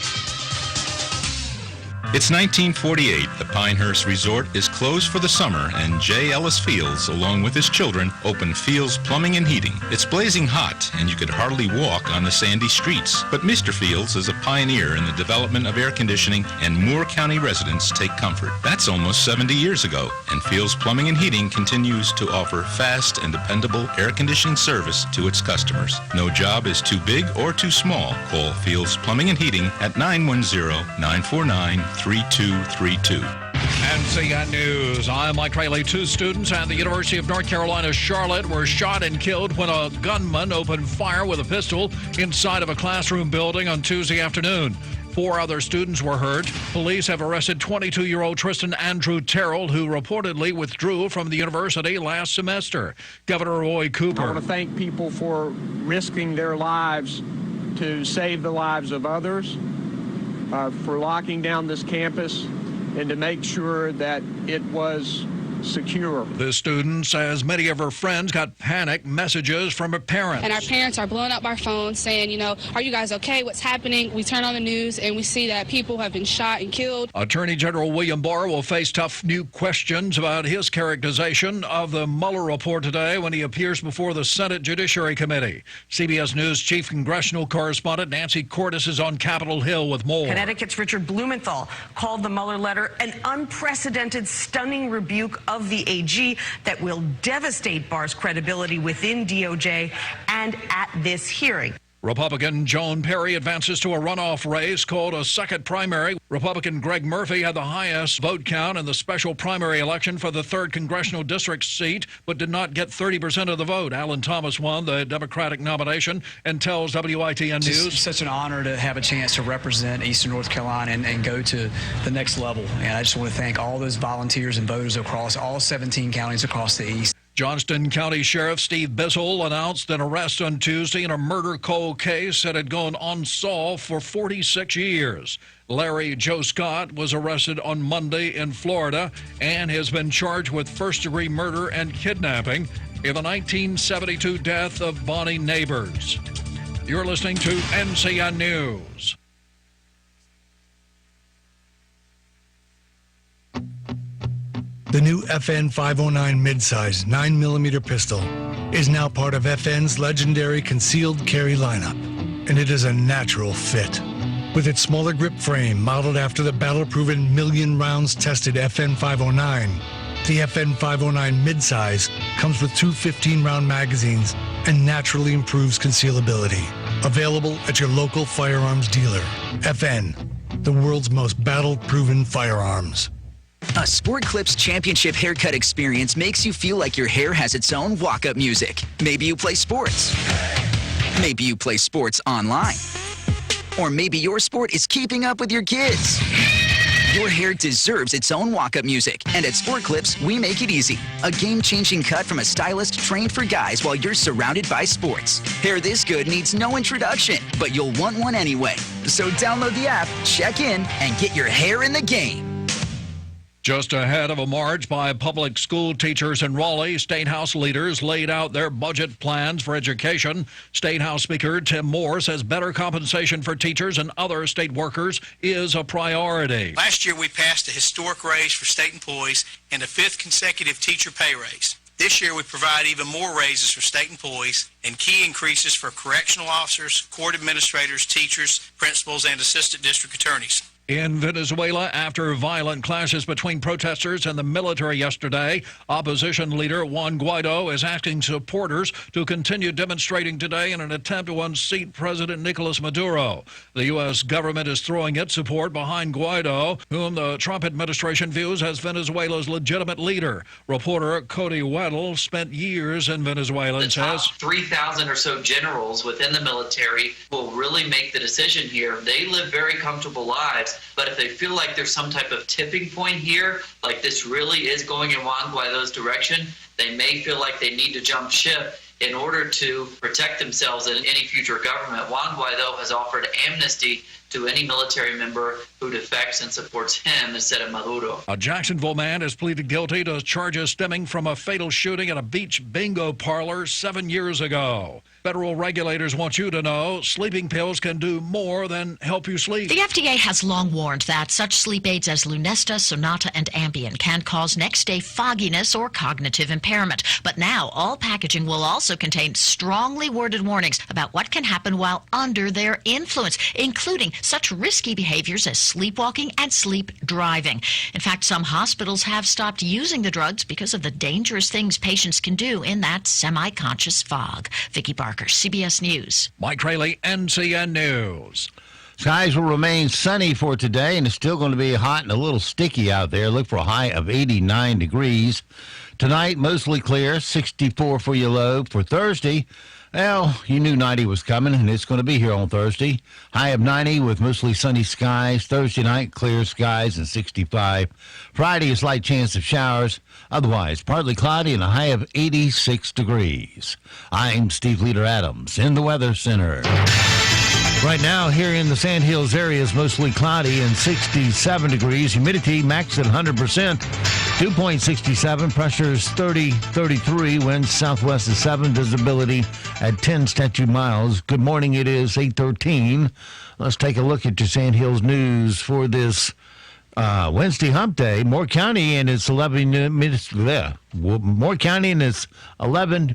It's 1948. The Pinehurst Resort is closed for the summer, and J. Ellis Fields, along with his children, opened Fields Plumbing and Heating. It's blazing hot, and you could hardly walk on the sandy streets. But Mr. Fields is a pioneer in the development of air conditioning, and Moore County residents take comfort. That's almost 70 years ago, and Fields Plumbing and Heating continues to offer fast and dependable air conditioning service to its customers. No job is too big or too small. Call Fields Plumbing and Heating at 910-949-3232. NCN News. I'm Mike Rayleigh. 2 students at the University of North Carolina, Charlotte were shot and killed when a gunman opened fire with a pistol inside of a classroom building on Tuesday afternoon. 4 other students were hurt. Police have arrested 22-year-old Tristan Andrew Terrell, who reportedly withdrew from the university last semester. Governor Roy Cooper. I want to thank people for risking their lives to save the lives of others, for locking down this campus, and to make sure that it was secure. The student says many of her friends got panic messages from her parents. And our parents are blowing up our phones saying, you know, are you guys okay? What's happening? We turn on the news and we see that people have been shot and killed. Attorney General William Barr will face tough new questions about his characterization of the Mueller report today when he appears before the Senate Judiciary Committee. CBS News Chief Congressional Correspondent Nancy Cordes is on Capitol Hill with more. Connecticut's Richard Blumenthal called the Mueller letter an unprecedented, stunning rebuke of the AG that will devastate Barr's credibility within DOJ and at this hearing. Republican Joan Perry advances to a runoff race called a second primary. Republican Greg Murphy had the highest vote count in the special primary election for the 3rd Congressional District seat, but did not get 30% of the vote. Alan Thomas won the Democratic nomination and tells WITN News. It's such an honor to have a chance to represent Eastern North Carolina and go to the next level. And I just want to thank all those volunteers and voters across all 17 counties across the East. Johnston County Sheriff Steve Bissell announced an arrest on Tuesday in a murder cold case that had gone unsolved for 46 years. Larry Joe Scott was arrested on Monday in Florida and has been charged with first-degree murder and kidnapping in the 1972 death of Bonnie Neighbors. You're listening to NCN News. The new FN 509 midsize 9mm pistol is now part of FN's legendary concealed carry lineup, and it is a natural fit. With its smaller grip frame modeled after the battle-proven million rounds tested FN 509, the FN 509 midsize comes with two 15-round magazines and naturally improves concealability. Available at your local firearms dealer. FN, the world's most battle-proven firearms. A Sport Clips Championship haircut experience makes you feel like your hair has its own walk-up music. Maybe you play sports. Maybe you play sports online. Or maybe your sport is keeping up with your kids. Your hair deserves its own walk-up music. And at Sport Clips, we make it easy. A game-changing cut from a stylist trained for guys while you're surrounded by sports. Hair this good needs no introduction, but you'll want one anyway. So download the app, check in, and get your hair in the game. Just ahead of a march by public school teachers in Raleigh, State House leaders laid out their budget plans for education. State House Speaker Tim Moore says better compensation for teachers and other state workers is a priority. Last year, we passed a historic raise for state employees and a fifth consecutive teacher pay raise. This year, we provide even more raises for state employees and key increases for correctional officers, court administrators, teachers, principals, and assistant district attorneys. In Venezuela, after violent clashes between protesters and the military yesterday, opposition leader Juan Guaido is asking supporters to continue demonstrating today in an attempt to unseat President Nicolas Maduro. The U.S. government is throwing its support behind Guaido, whom the Trump administration views as Venezuela's legitimate leader. Reporter Cody Weddle spent years in Venezuela and says 3,000 or so generals within the military will really make the decision here. They live very comfortable lives. But if they feel like there's some type of tipping point here, like this really is going in Juan Guaido's direction, they may feel like they need to jump ship in order to protect themselves in any future government. Juan Guaido has offered amnesty to any military member who defects and supports him instead of Maduro. A Jacksonville man has pleaded guilty to charges stemming from a fatal shooting at a beach bingo parlor 7 years ago. Federal regulators want you to know sleeping pills can do more than help you sleep. The FDA has long warned that such sleep aids as Lunesta, Sonata, and Ambien can cause next-day fogginess or cognitive impairment. But now all packaging will also contain strongly worded warnings about what can happen while under their influence, including such risky behaviors as sleepwalking and sleep driving. In fact, some hospitals have stopped using the drugs because of the dangerous things patients can do in that semi-conscious fog. Vicki Barker, CBS News. Mike Rayleigh, NCN News. Skies will remain sunny for today, and it's still going to be hot and a little sticky out there. Look for a high of 89 degrees. Tonight, mostly clear, 64 for your low. For Thursday, well, you knew 90 was coming, and it's going to be here on Thursday. High of 90 with mostly sunny skies. Thursday night, clear skies and 65. Friday, a slight chance of showers. Otherwise, partly cloudy and a high of 86 degrees. I'm Steve Leader-Adams in the Weather Center. Right now, here in the Sand Hills area, is mostly cloudy and 67 degrees. Humidity max at 100%. 2.67. Pressure is 30-33. Winds southwest is 7. Visibility at 10 statute miles. Good morning. It is 8:13. Let's take a look at your Sand Hills news for this Wednesday hump day. Moore County and its 11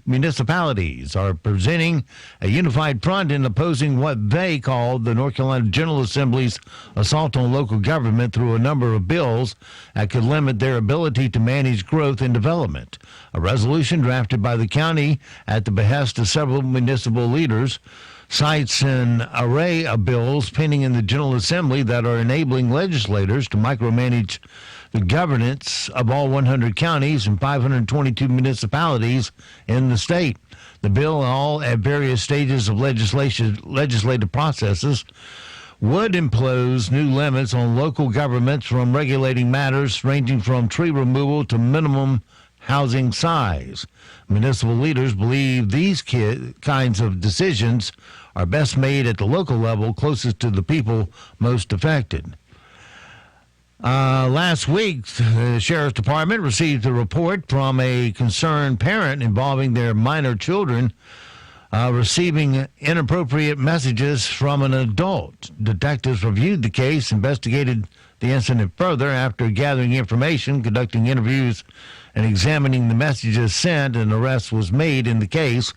municipalities are presenting a unified front in opposing what they call the North Carolina General Assembly's assault on local government through a number of bills that could limit their ability to manage growth and development. A resolution drafted by the county at the behest of several municipal leaders cites an array of bills pending in the General Assembly that are enabling legislators to micromanage the governance of all 100 counties and 522 municipalities in the state. The bill, all at various stages of legislative processes, would impose new limits on local governments, from regulating matters ranging from tree removal to minimum housing size. Municipal leaders believe these kinds of decisions are best made at the local level closest to the people most affected. Last week, the Sheriff's Department received a report from a concerned parent involving their minor children receiving inappropriate messages from an adult. Detectives reviewed the case, investigated the incident further after gathering information, conducting interviews, and examining the messages sent. An arrest was made in the case.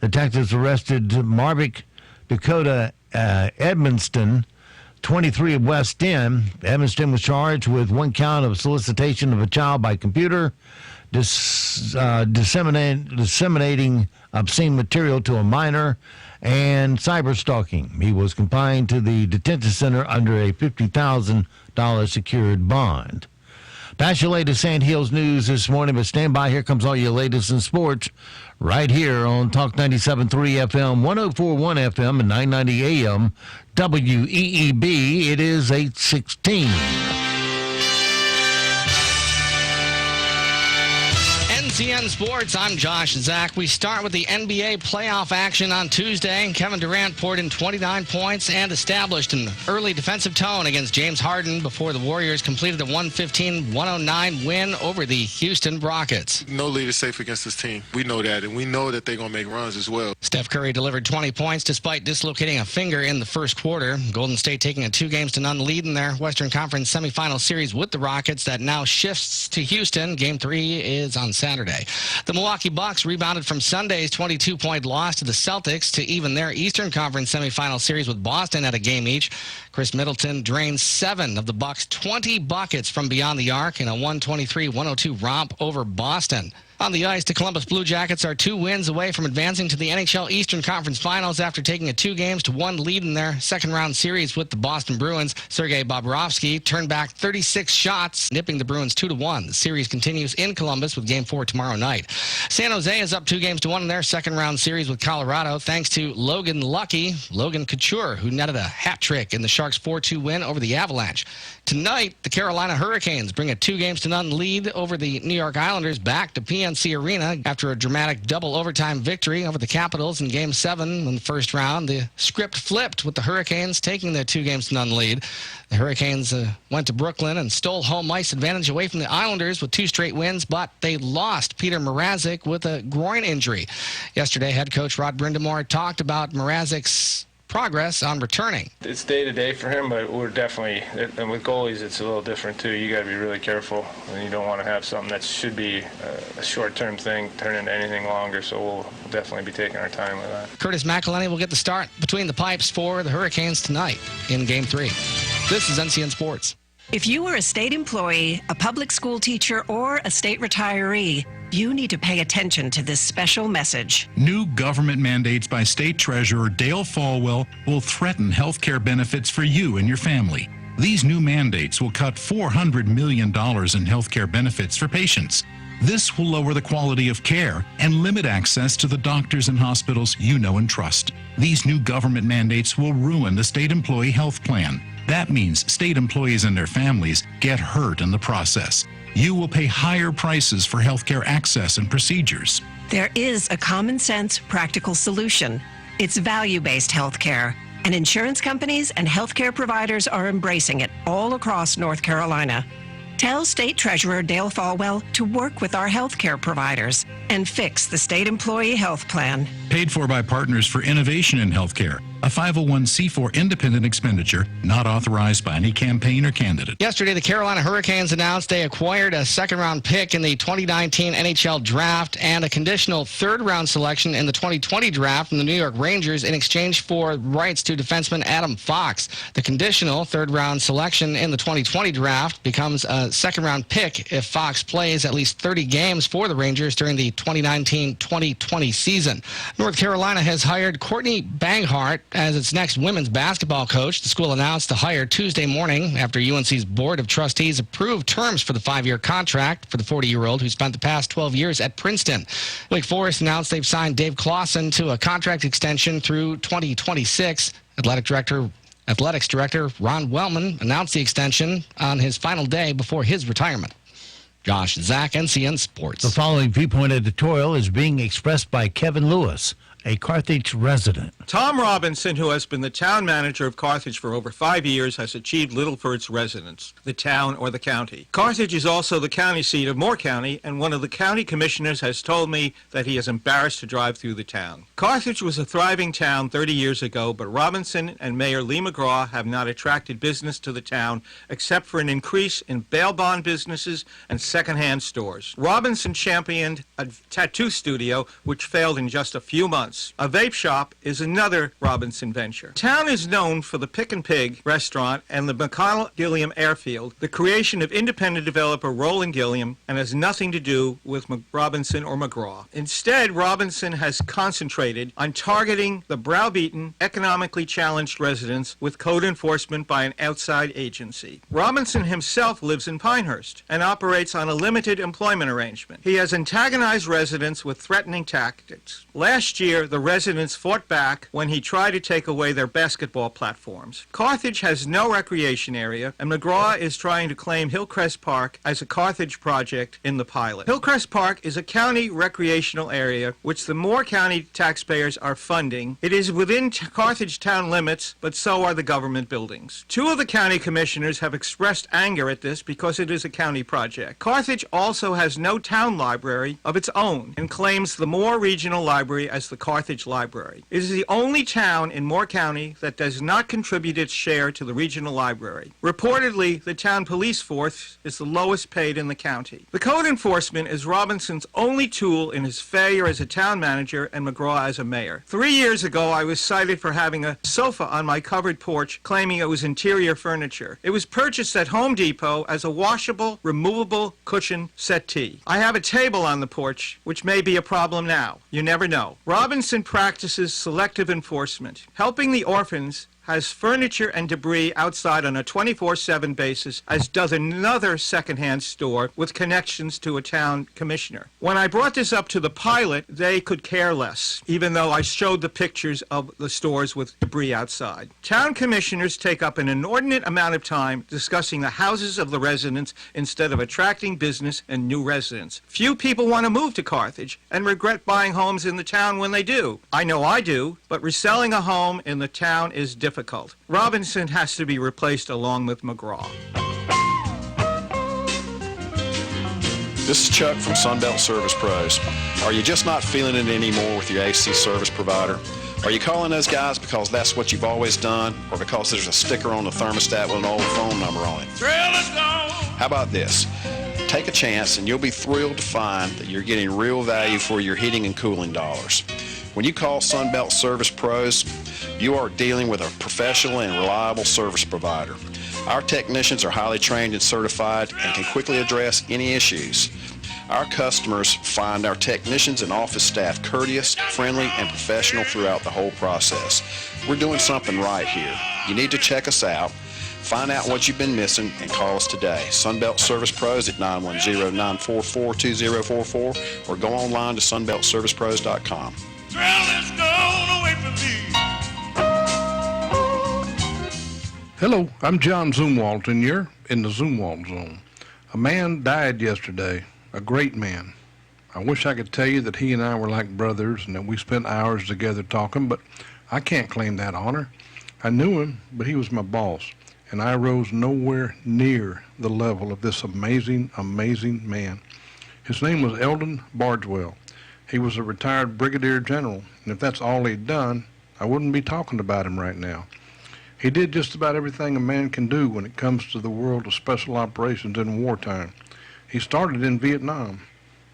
Detectives arrested Marvick Dakota Edmonston, 23 of West End. Edmonston was charged with one count of solicitation of a child by computer, disseminating obscene material to a minor, and cyberstalking. He was confined to the detention center under a $50,000 secured bond. That's your latest Sand Hills news this morning, but stand by. Here comes all your latest in sports right here on Talk 97.3 FM, 104.1 FM, and 990 AM WEEB. It is 8:16. NCN Sports, I'm Josh Zach. We start with the NBA playoff action on Tuesday. Kevin Durant poured in 29 points and established an early defensive tone against James Harden before the Warriors completed a 115-109 win over the Houston Rockets. No lead is safe against this team. We know that, and we know that they're going to make runs as well. Steph Curry delivered 20 points despite dislocating a finger in the first quarter. Golden State taking a 2-0 lead in their Western Conference semifinal series with the Rockets that now shifts to Houston. Game 3 is on Saturday. The Milwaukee Bucks rebounded from Sunday's 22-point loss to the Celtics to even their Eastern Conference semifinal series with Boston at a game each. Chris Middleton drained 7 of the Bucks' 20 buckets from beyond the arc in a 123-102 romp over Boston. On the ice, the Columbus Blue Jackets are 2 wins away from advancing to the NHL Eastern Conference Finals after taking a 2-1 lead in their second-round series with the Boston Bruins. Sergei Bobrovsky turned back 36 shots, nipping the Bruins 2-1. The series continues in Columbus with Game 4 tomorrow night. San Jose is up 2-1 in their second-round series with Colorado thanks to Logan Couture, who netted a hat trick in the Sharks' 4-2 win over the Avalanche. Tonight, the Carolina Hurricanes bring a 2-0 lead over the New York Islanders back to PNC Arena after a dramatic double overtime victory over the Capitals in Game 7 in the first round. The script flipped with the Hurricanes taking their 2-0 lead. The Hurricanes went to Brooklyn and stole home ice advantage away from the Islanders with 2 straight wins, but they lost Peter Mrazek with a groin injury. Yesterday, head coach Rod Brindamore talked about Mrazek's progress on returning. It's day-to-day for him, but we're definitely, and with goalies it's a little different too. You got to be really careful, and you don't want to have something that should be a short-term thing turn into anything longer, so we'll definitely be taking our time with that. Curtis McElhenney will get the start between the pipes for the Hurricanes tonight in Game 3. This is NCN Sports. If you are a state employee, a public school teacher, or a state retiree, you need to pay attention to this special message. New government mandates by State Treasurer Dale Folwell will threaten health care benefits for you and your family. These new mandates will cut $400 million in health care benefits for patients. This will lower the quality of care and limit access to the doctors and hospitals you know and trust. These new government mandates will ruin the state employee health plan. That means state employees and their families get hurt in the process. You will pay higher prices for healthcare access and procedures. There is a common sense, practical solution. It's value-based healthcare, and insurance companies and healthcare providers are embracing it all across North Carolina. Tell State Treasurer Dale Folwell to work with our healthcare providers and fix the state employee health plan. Paid for by Partners for Innovation in Healthcare, a 501c4 independent expenditure not authorized by any campaign or candidate. Yesterday, the Carolina Hurricanes announced they acquired a second-round pick in the 2019 NHL Draft and a conditional third-round selection in the 2020 Draft from the New York Rangers in exchange for rights to defenseman Adam Fox. The conditional third-round selection in the 2020 Draft becomes a second-round pick if Fox plays at least 30 games for the Rangers during the 2019-2020 season. North Carolina has hired Courtney Banghart as its next women's basketball coach. The school announced the hire Tuesday morning after UNC's Board of Trustees approved terms for the 5-year contract for the 40-year-old who spent the past 12 years at Princeton. Wake Forest announced they've signed Dave Clawson to a contract extension through 2026. Athletics Director Ron Wellman announced the extension on his final day before his retirement. Josh Zach, NCN Sports. The following Viewpoint editorial is being expressed by Kevin Lewis, a Carthage resident. Tom Robinson, who has been the town manager of Carthage for over 5 years, has achieved little for its residents, the town or the county. Carthage is also the county seat of Moore County, and one of the county commissioners has told me that he is embarrassed to drive through the town. Carthage was a thriving town 30 years ago, but Robinson and Mayor Lee McGraw have not attracted business to the town except for an increase in bail bond businesses and secondhand stores. Robinson championed a tattoo studio, which failed in just a few months. A vape shop is another Robinson venture. Town is known for the Pick and Pig restaurant and the McConnell Gilliam Airfield, the creation of independent developer Roland Gilliam, and has nothing to do with Robinson or McGraw. Instead, Robinson has concentrated on targeting the browbeaten, economically challenged residents with code enforcement by an outside agency. Robinson himself lives in Pinehurst and operates on a limited employment arrangement. He has antagonized residents with threatening tactics. Last year, the residents fought back when he tried to take away their basketball platforms. Carthage has no recreation area, and McGraw is trying to claim Hillcrest Park as a Carthage project in the pilot. Hillcrest Park is a county recreational area which the Moore County taxpayers are funding. It is within Carthage town limits, but so are the government buildings. 2 of the county commissioners have expressed anger at this because it is a county project. Carthage also has no town library of its own and claims the Moore Regional Library as the Carthage Library. It is the only town in Moore County that does not contribute its share to the regional library. Reportedly, the town police force is the lowest paid in the county. The code enforcement is Robinson's only tool in his failure as a town manager and McGraw as a mayor. 3 years ago, I was cited for having a sofa on my covered porch, claiming it was interior furniture. It was purchased at Home Depot as a washable, removable cushion settee. I have a table on the porch, which may be a problem now. You never know. Robinson practices selective enforcement. Helping the orphans has furniture and debris outside on a 24/7 basis, as does another secondhand store with connections to a town commissioner. When I brought this up to the pilot, they could care less, even though I showed the pictures of the stores with debris outside. Town commissioners take up an inordinate amount of time discussing the houses of the residents instead of attracting business and new residents. Few people want to move to Carthage and regret buying homes in the town when they do. I know I do, but reselling a home in the town is difficult. Robinson has to be replaced along with McGraw. This is Chuck from Sunbelt Service Pros. Are you just not feeling it anymore with your AC service provider? Are you calling those guys because that's what you've always done, or because there's a sticker on the thermostat with an old phone number on it? How about this? Take a chance and you'll be thrilled to find that you're getting real value for your heating and cooling dollars. When you call Sunbelt Service Pros, you are dealing with a professional and reliable service provider. Our technicians are highly trained and certified and can quickly address any issues. Our customers find our technicians and office staff courteous, friendly, and professional throughout the whole process. We're doing something right here. You need to check us out. Find out what you've been missing and call us today. Sunbelt Service Pros at 910-944-2044 or go online to sunbeltservicepros.com. Hello, I'm John Zumwalt, and you're in the Zumwalt Zone. A man died yesterday, a great man. I wish I could tell you that he and I were like brothers and that we spent hours together talking, but I can't claim that honor. I knew him, but he was my boss, and I rose nowhere near the level of this amazing, amazing man. His name was Eldon Bardwell. He was a retired brigadier general, and if that's all he'd done, I wouldn't be talking about him right now. He did just about everything a man can do when it comes to the world of special operations in wartime. He started in Vietnam,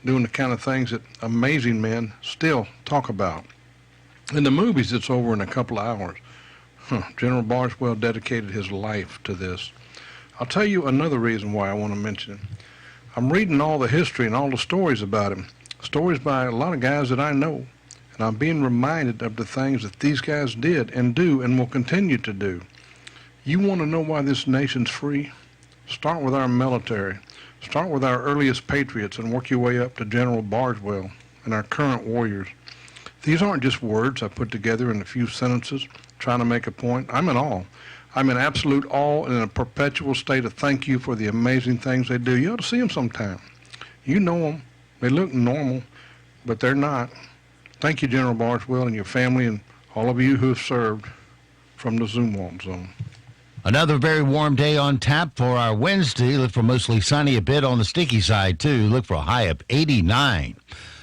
doing the kind of things that amazing men still talk about. In the movies, it's over in a couple of hours. General Bardwell dedicated his life to this. I'll tell you another reason why I want to mention him. I'm reading all the history and all the stories about him, stories by a lot of guys that I know. And I'm being reminded of the things that these guys did and do and will continue to do. You want to know why this nation's free? Start with our military. Start with our earliest patriots and work your way up to General Bardwell and our current warriors. These aren't just words I put together in a few sentences trying to make a point. I'm in awe. I'm in absolute awe and in a perpetual state of thank you for the amazing things they do. You ought to see them sometime. You know them. They look normal, but they're not. Thank you, General Bardswell, and your family, and all of you who have served from the Zumwalt Zone. Another very warm day on tap for our Wednesday. Look for mostly sunny, a bit on the sticky side, too. Look for a high of 89.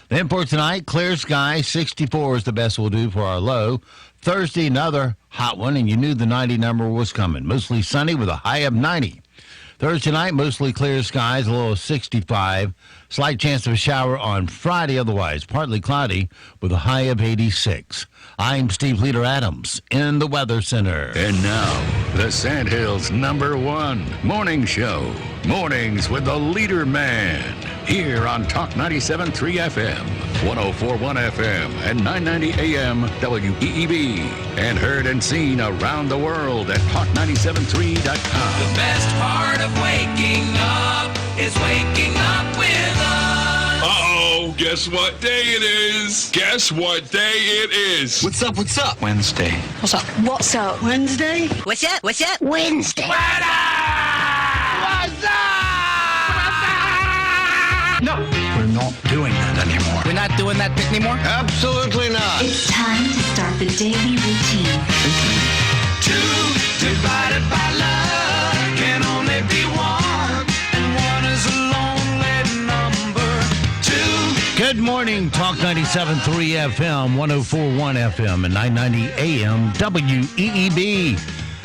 Then for tonight, clear sky, 64 is the best we'll do for our low. Thursday, another hot one, and you knew the 90 number was coming. Mostly sunny with a high of 90. Thursday night, mostly clear skies, a low of 65. Slight chance of a shower on Friday, otherwise partly cloudy with a high of 86. I'm Steve Leader Adams in the Weather Center. And now, the Sandhills' #1 morning show. Mornings with the Leader Man. Here on Talk 97.3 FM, 104.1 FM, and 990 AM WEEB. And heard and seen around the world at talk973.com. The best part of waking up is waking up with us. Uh-oh, guess what day it is? Guess what day it is? What's up, what's up? Wednesday. What's up? What's up? Wednesday? What's up, what's up? Wednesday. What's up? No, we're not doing that anymore. We're not doing that anymore? Absolutely not. It's time to start the daily routine. 2 divided by love can only be 1, and 1 is a lonely number. 2. Good morning, Talk 97.3 FM, 104.1 FM, and 990 AM WEEB.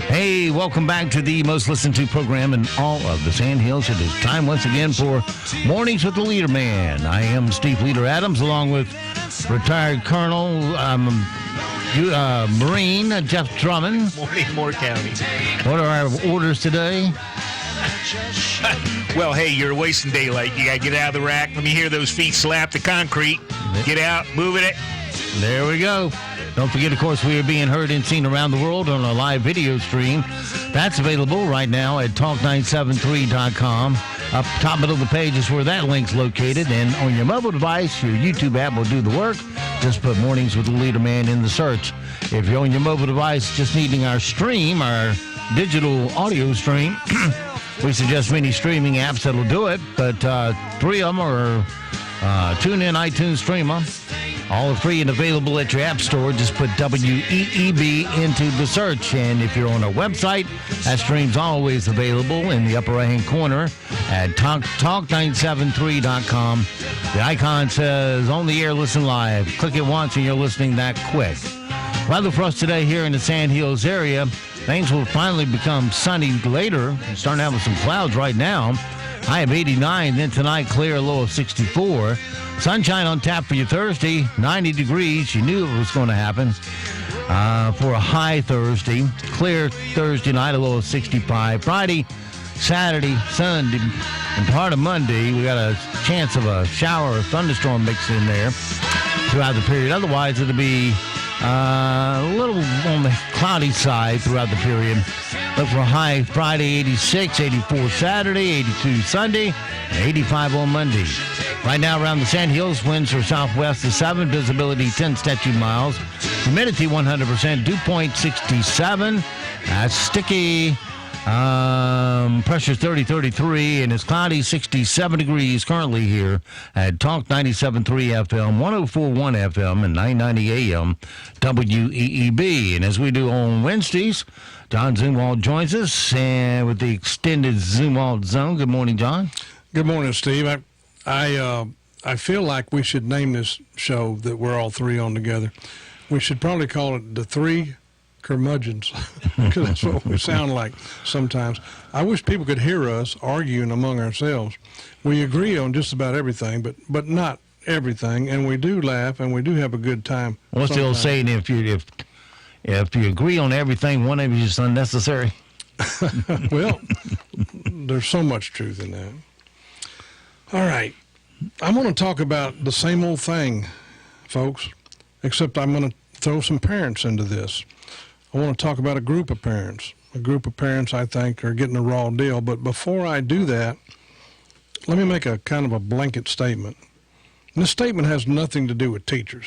Hey, welcome back to the most listened to program in all of the Sandhills. It is time once again for Mornings with the Leader Man. I am Steve Leader Adams, along with retired Colonel Marine Jeff Drummond. Morning, Moore County. What are our orders today? Well, hey, you're wasting daylight. You got to get out of the rack. Let me hear those feet slap the concrete. Get out, moving it. There we go. Don't forget, of course, we are being heard and seen around the world on a live video stream. That's available right now at talk973.com. Up top middle of the page is where that link's located. And on your mobile device, your YouTube app will do the work. Just put Mornings with the Leader Man in the search. If you're on your mobile device just needing our stream, our digital audio stream, we suggest many streaming apps that'll do it. But 3 of them are TuneIn, iTunes, Streamer. All are free and available at your app store. Just put WEEB into the search. And if you're on our website, that stream's always available in the upper right-hand corner at talk973.com. The icon says, on the air, listen live. Click it once and you're listening that quick. Weather for us today here in the Sandhills area. Things will finally become sunny later. We're starting out with some clouds right now. High of 89, then tonight clear, low of 64. Sunshine on tap for you Thursday, 90 degrees. You knew it was going to happen for a high Thursday. Clear Thursday night, a low of 65. Friday, Saturday, Sunday, and part of Monday, we got a chance of a shower or thunderstorm mixed in there throughout the period. Otherwise, it'll be a little on the cloudy side throughout the period. Look for a high Friday, 86, 84 Saturday, 82 Sunday, and 85 on Monday. Right now around the Sandhills, winds are southwest to 7, visibility 10 statute miles, humidity 100%, dew point 67, sticky, pressure 30-33, and it's cloudy 67 degrees currently here at Talk 97.3 FM, 104.1 FM, and 990 AM WEEB. And as we do on Wednesdays, John Zumwalt joins us and with the extended Zumwalt Zone. Good morning, John. Good morning, Steve. I feel like we should name this show that we're all three on together. We should probably call it the Three Curmudgeons, because that's what we sound like sometimes. I wish people could hear us arguing among ourselves. We agree on just about everything, but not everything, and we do laugh and we do have a good time. What's the old saying? If you agree on everything, one of you is unnecessary. Well, there's so much truth in that. All right, I'm going to talk about the same old thing, folks, except I'm going to throw some parents into this. I want to talk about a group of parents. A group of parents I think are getting a raw deal. But before I do that, let me make a kind of a blanket statement. And this statement has nothing to do with teachers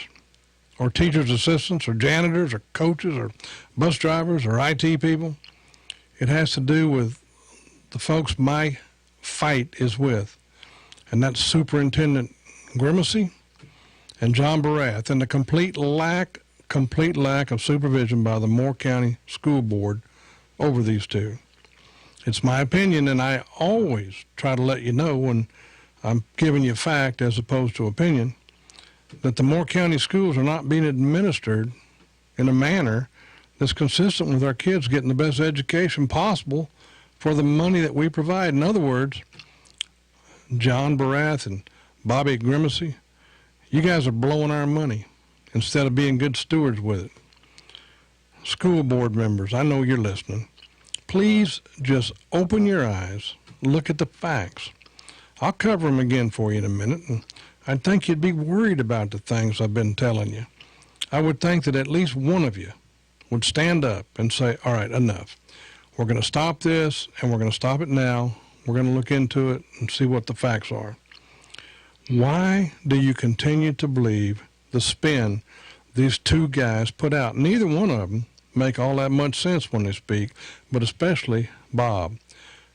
or teachers' assistants or janitors or coaches or bus drivers or IT people. It has to do with the folks my fight is with. and that's Superintendent Grimacy and John Barath, and the complete lack of supervision by the Moore County School Board over these two. It's my opinion, and I always try to let you know when I'm giving you fact as opposed to opinion, that the Moore County schools are not being administered in a manner that's consistent with our kids getting the best education possible for the money that we provide. In other words, John Barath and Bobby Grimacy, you guys are blowing our money instead of being good stewards with it. School board members, I know you're listening. Please just open your eyes, look at the facts. I'll cover them again for you in a minute, and I think you'd be worried about the things I've been telling you. I would think that at least one of you would stand up and say, all right, enough. We're going to stop this, and we're going to stop it now. We're going to look into it and see what the facts are. Why do you continue to believe the spin these two guys put out? Neither one of them make all that much sense when they speak, but especially Bob.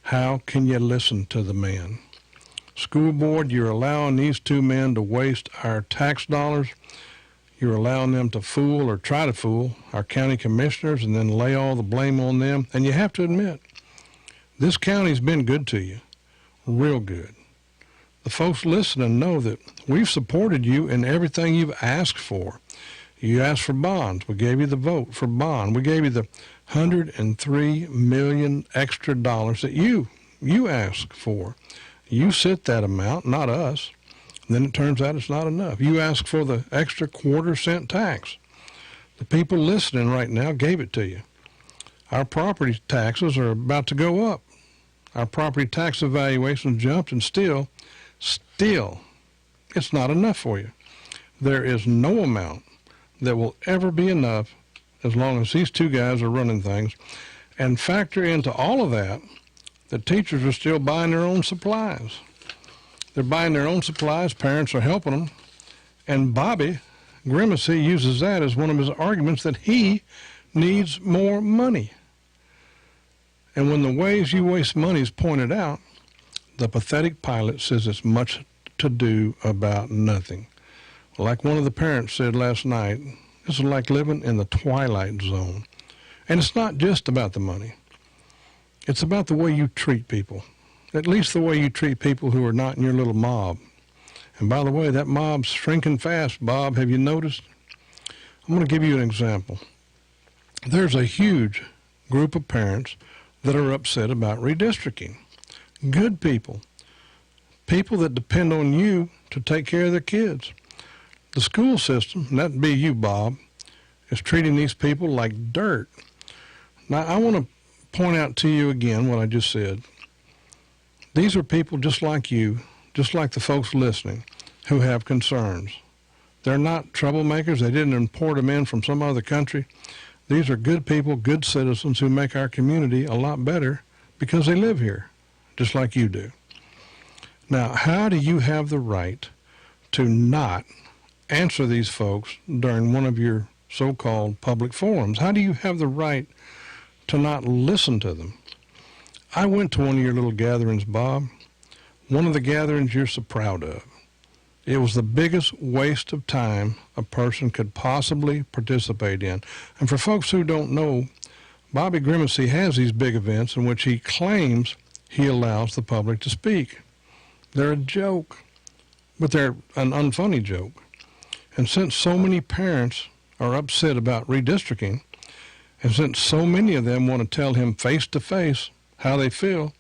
How can you listen to the man? School board, you're allowing these two men to waste our tax dollars. You're allowing them to fool or try to fool our county commissioners and then lay all the blame on them. And you have to admit, this county's been good to you, real good. The folks listening know that we've supported you in everything you've asked for. You asked for bonds. We gave you the vote for bond. We gave you the $103 million extra dollars that you asked for. You set that amount, not us. Then it turns out it's not enough. You asked for the extra quarter-cent tax. The people listening right now gave it to you. Our property taxes are about to go up. Our property tax evaluation jumped, and still, it's not enough for you. There is no amount that will ever be enough as long as these two guys are running things. And factor into all of that, the teachers are still buying their own supplies. They're buying their own supplies. Parents are helping them. And Bobby Grimacy uses that as one of his arguments that he needs more money. And when the ways you waste money is pointed out, the pathetic pilot says it's much to do about nothing. Like one of the parents said last night, this is like living in the twilight zone. And it's not just about the money. It's about the way you treat people. At least the way you treat people who are not in your little mob. And by the way, that mob's shrinking fast, Bob. Have you noticed? I'm going to give you an example. There's a huge group of parents that are upset about redistricting. Good people. People that depend on you to take care of their kids. The school system, and that'd be you, Bob, is treating these people like dirt. Now, I want to point out to you again what I just said. These are people just like you, just like the folks listening, who have concerns. They're not troublemakers. They didn't import them in from some other country. These are good people, good citizens who make our community a lot better because they live here, just like you do. Now, how do you have the right to not answer these folks during one of your so-called public forums? How do you have the right to not listen to them? I went to one of your little gatherings, Bob, one of the gatherings you're so proud of. It was the biggest waste of time a person could possibly participate in. And for folks who don't know, Bobby Grimacy has these big events in which he claims he allows the public to speak. They're a joke, but they're an unfunny joke. And since so many parents are upset about redistricting, and since so many of them want to tell him face-to-face how they feel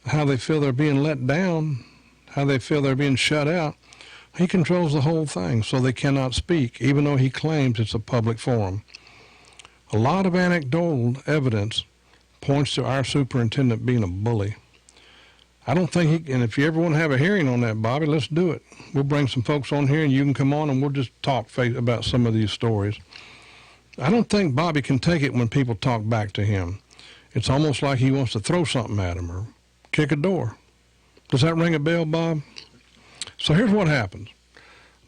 they're being let down, how they feel they're being shut out, he controls the whole thing, so they cannot speak, even though he claims it's a public forum. A lot of anecdotal evidence points to our superintendent being a bully. I don't think and if you ever want to have a hearing on that, Bobby, let's do it. We'll bring some folks on here, and you can come on, and we'll just talk about some of these stories. I don't think Bobby can take it when people talk back to him. It's almost like he wants to throw something at him or kick a door. Does that ring a bell, Bob? So here's what happens.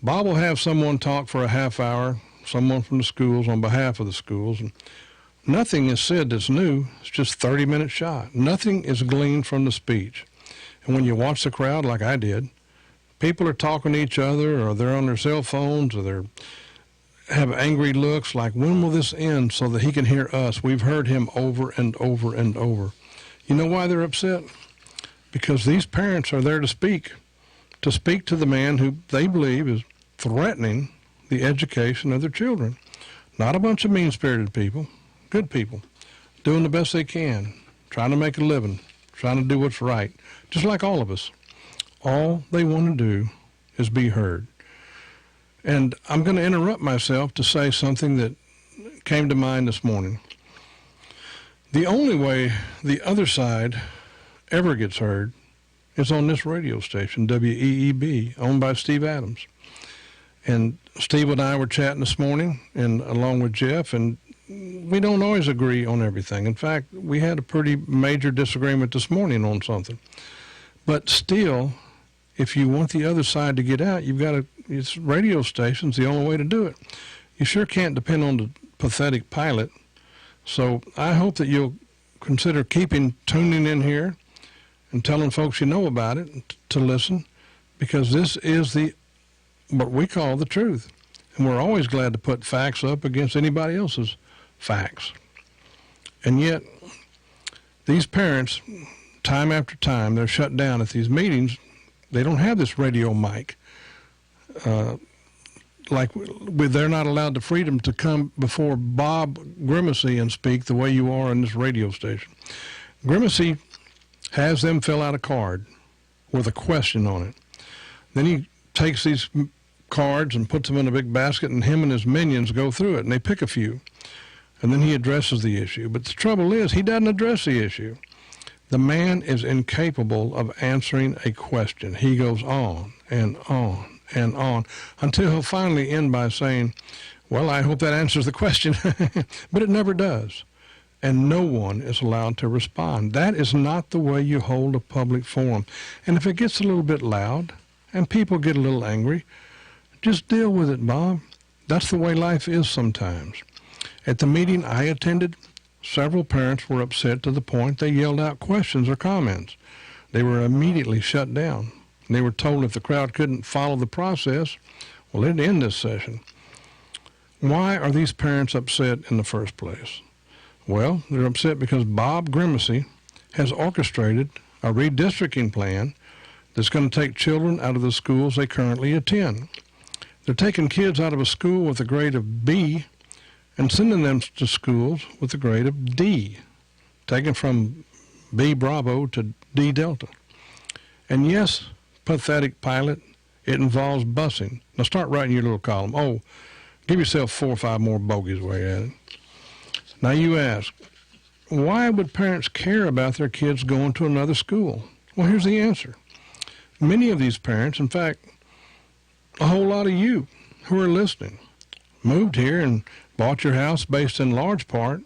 Bob will have someone talk for a half hour, someone from the schools on behalf of the schools, and nothing is said that's new. It's just 30-minute shot. Nothing is gleaned from the speech. And when you watch the crowd like I did, People are talking to each other, or they're on their cell phones, or they're have angry looks like, when will this end so that he can hear us? We've heard him over and over and over. You know why they're upset? Because these parents are there to speak to the man who they believe is threatening the education of their children. Not a bunch of mean-spirited people, good people, doing the best they can, trying to make a living, trying to do what's right, just like all of us. All they want to do is be heard. And I'm going to interrupt myself to say something that came to mind this morning. The only way the other side ever gets heard is on this radio station, WEEB, owned by Steve Adams. And Steve and I were chatting this morning, and along with Jeff, and we don't always agree on everything. In fact, we had a pretty major disagreement this morning on something. But still, if you want the other side to get out, you've got to, it's radio stations, the only way to do it. You sure can't depend on the pathetic pilot. So I hope that you'll consider tuning in here and telling folks you know about it to listen, because this is what we call the truth. And we're always glad to put facts up against anybody else's facts. And yet, these parents, time after time, they're shut down at these meetings. They don't have this radio mic. They're not allowed the freedom to come before Bob Grimacy and speak the way you are on this radio station. Grimacy has them fill out a card with a question on it. Then he takes these cards and puts them in a big basket, and him and his minions go through it, and they pick a few. And then he addresses the issue. But the trouble is, he doesn't address the issue. The man is incapable of answering a question. He goes on and on and on until he'll finally end by saying, well, I hope that answers the question. But it never does. And no one is allowed to respond. That is not the way you hold a public forum. And if it gets a little bit loud and people get a little angry, just deal with it, Bob. That's the way life is sometimes. At the meeting I attended, several parents were upset to the point they yelled out questions or comments. They were immediately shut down. They were told if the crowd couldn't follow the process, well, it'd end this session. Why are these parents upset in the first place? Well, they're upset because Bob Grimacy has orchestrated a redistricting plan that's going to take children out of the schools they currently attend. They're taking kids out of a school with a grade of B and sending them to schools with a grade of D, taken from B Bravo to D Delta. And yes, pathetic pilot, it involves busing. Now start writing your little column. Oh, give yourself 4 or 5 more bogeys while you're at it. Now you ask, why would parents care about their kids going to another school? Well, here's the answer. Many of these parents, in fact, a whole lot of you who are listening, moved here and bought your house based in large part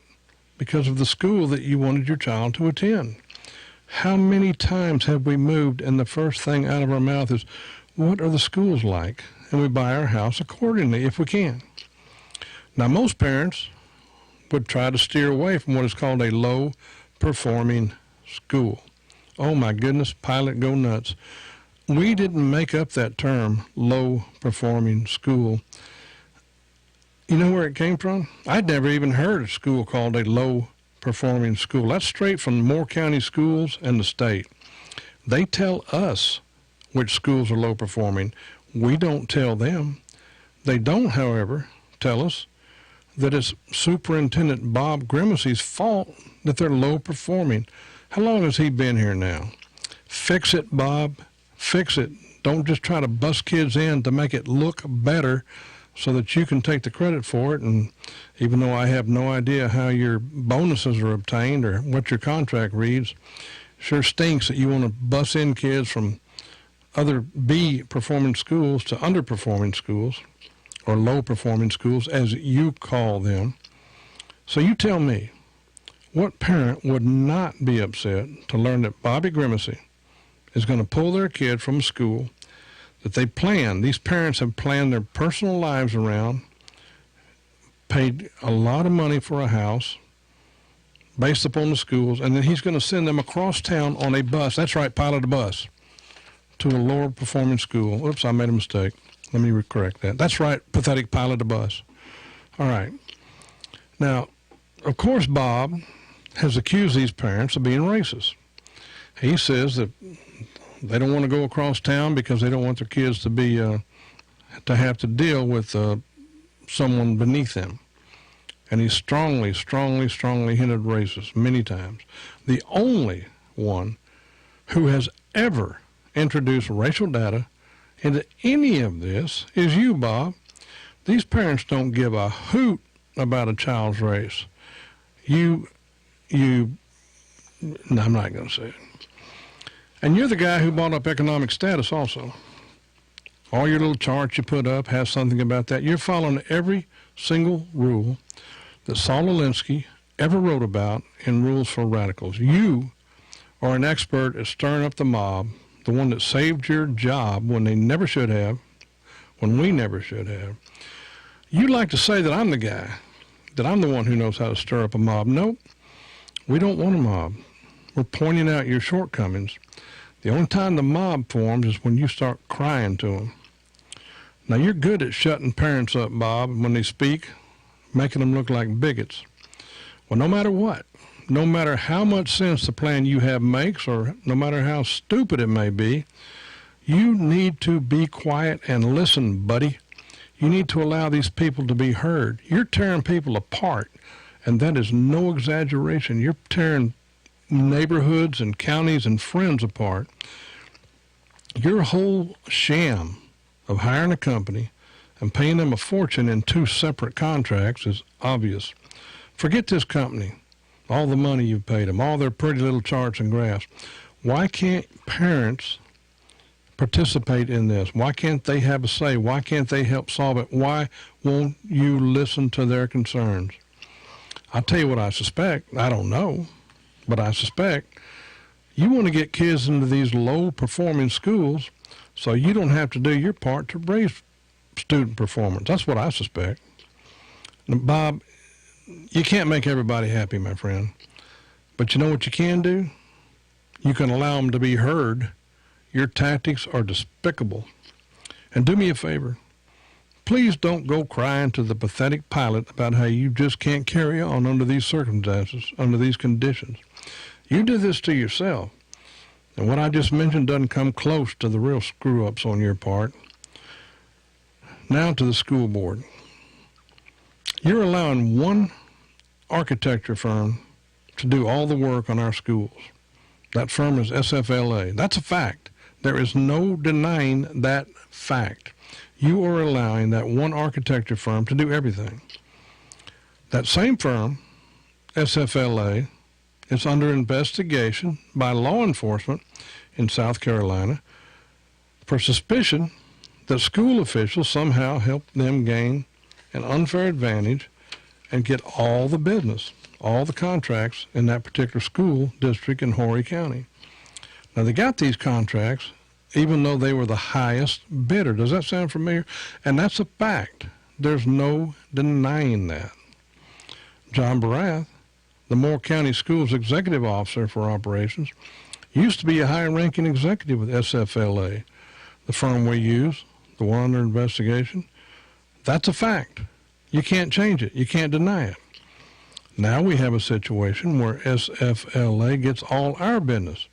because of the school that you wanted your child to attend. How many times have we moved and the first thing out of our mouth is, what are the schools like? And we buy our house accordingly if we can. Now, most parents would try to steer away from what is called a low-performing school. Oh, my goodness, pilot, go nuts. We didn't make up that term, low-performing school. You know where it came from? I'd never even heard of a school called a low-performing school. That's straight from Moore County Schools and the state. They tell us which schools are low-performing. We don't tell them. They don't, however, tell us that it's Superintendent Bob Grimacy's fault that they're low-performing. How long has he been here now? Fix it, Bob. Fix it. Don't just try to bust kids in to make it look better so that you can take the credit for it. And even though I have no idea how your bonuses are obtained or what your contract reads, sure stinks that you want to bus in kids from other B-performing schools to underperforming schools, or low-performing schools, as you call them. So you tell me, what parent would not be upset to learn that Bobby Grimacy is going to pull their kid from a school that they plan, these parents have planned their personal lives around, paid a lot of money for a house based upon the schools, and then he's going to send them across town on a bus. That's right, pilot a bus. to a lower performing school. Oops, I made a mistake. Let me correct that. That's right, pathetic pilot a bus. All right. Now, of course, Bob has accused these parents of being racist. He says that they don't want to go across town because they don't want their kids to be to have to deal with someone beneath them. And he's strongly hinted racist many times. The only one who has ever introduced racial data into any of this is you, Bob. These parents don't give a hoot about a child's race. No, I'm not going to say it. And you're the guy who brought up economic status also. All your little charts you put up has something about that. You're following every single rule that Saul Alinsky ever wrote about in Rules for Radicals. You are an expert at stirring up the mob, the one that saved your job when they never should have, when we never should have. You like to say that I'm the guy, that I'm the one who knows how to stir up a mob. Nope, we don't want a mob. We're pointing out your shortcomings. The only time the mob forms is when you start crying to them. Now, you're good at shutting parents up, Bob, when they speak, making them look like bigots. Well, no matter what, no matter how much sense the plan you have makes, or no matter how stupid it may be, you need to be quiet and listen, buddy. You need to allow these people to be heard. You're tearing people apart, and that is no exaggeration. You're tearing neighborhoods and counties and friends apart. Your whole sham of hiring a company and paying them a fortune in 2 separate contracts is obvious. Forget this company, all the money you've paid them, all their pretty little charts and graphs. Why can't parents participate in this? Why can't they have a say? Why can't they help solve it? Why won't you listen to their concerns? I'll tell you what I suspect. I don't know, but I suspect you want to get kids into these low-performing schools so you don't have to do your part to raise student performance. That's what I suspect. Now, Bob, you can't make everybody happy, my friend. But you know what you can do? You can allow them to be heard. Your tactics are despicable. And do me a favor. Please don't go crying to the pathetic pilot about how you just can't carry on under these circumstances, under these conditions. You did this to yourself. And what I just mentioned doesn't come close to the real screw-ups on your part. Now to the school board. You're allowing one architecture firm to do all the work on our schools. That firm is SFLA. That's a fact. There is no denying that fact. You are allowing that one architecture firm to do everything. That same firm, SFLA, is under investigation by law enforcement in South Carolina for suspicion that school officials somehow helped them gain an unfair advantage and get all the business, all the contracts in that particular school district in Horry County. Now, they got these contracts even though they were the highest bidder. Does that sound familiar? And that's a fact. There's no denying that. John Barath, the Moore County Schools Executive Officer for Operations, used to be a high-ranking executive with SFLA, the firm we use, the one under investigation. That's a fact. You can't change it. You can't deny it. Now we have a situation where SFLA gets all our business.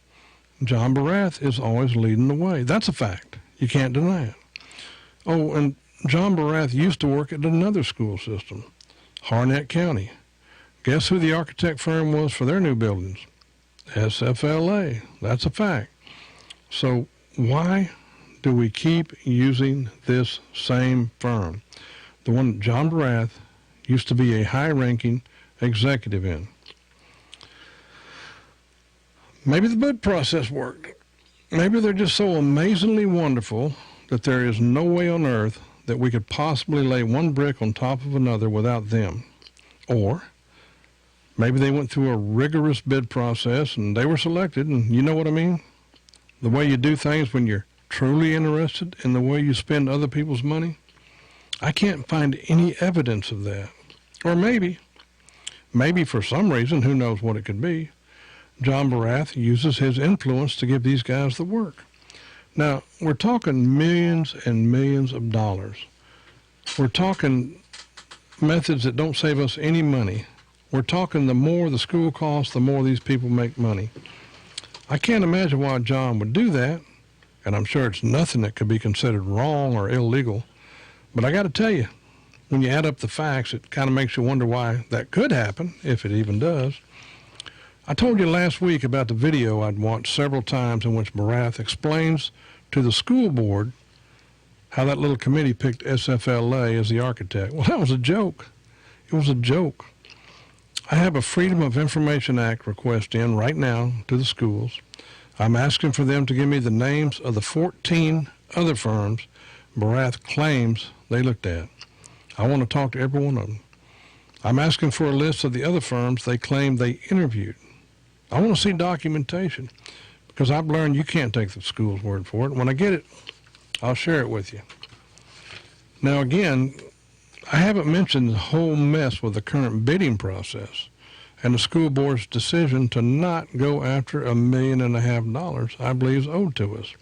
John Barath is always leading the way. That's a fact. You can't deny it. Oh, and John Barath used to work at another school system, Harnett County. Guess who the architect firm was for their new buildings? SFLA. That's a fact. So why do we keep using this same firm, the one that John Barath used to be a high-ranking executive in? Maybe the bid process worked. Maybe they're just so amazingly wonderful that there is no way on earth that we could possibly lay one brick on top of another without them. Or maybe they went through a rigorous bid process and they were selected, and you know what I mean? The way you do things when you're truly interested in the way you spend other people's money. I can't find any evidence of that. Or maybe for some reason, who knows what it could be, John Barath uses his influence to give these guys the work. Now, we're talking millions and millions of dollars. We're talking methods that don't save us any money. We're talking the more the school costs, the more these people make money. I can't imagine why John would do that, and I'm sure it's nothing that could be considered wrong or illegal. But I got to tell you, when you add up the facts, it kind of makes you wonder why that could happen, if it even does. I told you last week about the video I'd watched several times in which Barath explains to the school board how that little committee picked SFLA as the architect. Well, that was a joke. It was a joke. I have a Freedom of Information Act request in right now to the schools. I'm asking for them to give me the names of the 14 other firms Barath claims they looked at. I want to talk to every one of them. I'm asking for a list of the other firms they claim they interviewed. I want to see documentation, because I've learned you can't take the school's word for it. When I get it, I'll share it with you. Now, again, I haven't mentioned the whole mess with the current bidding process and the school board's decision to not go after $1.5 million I believe is owed to us.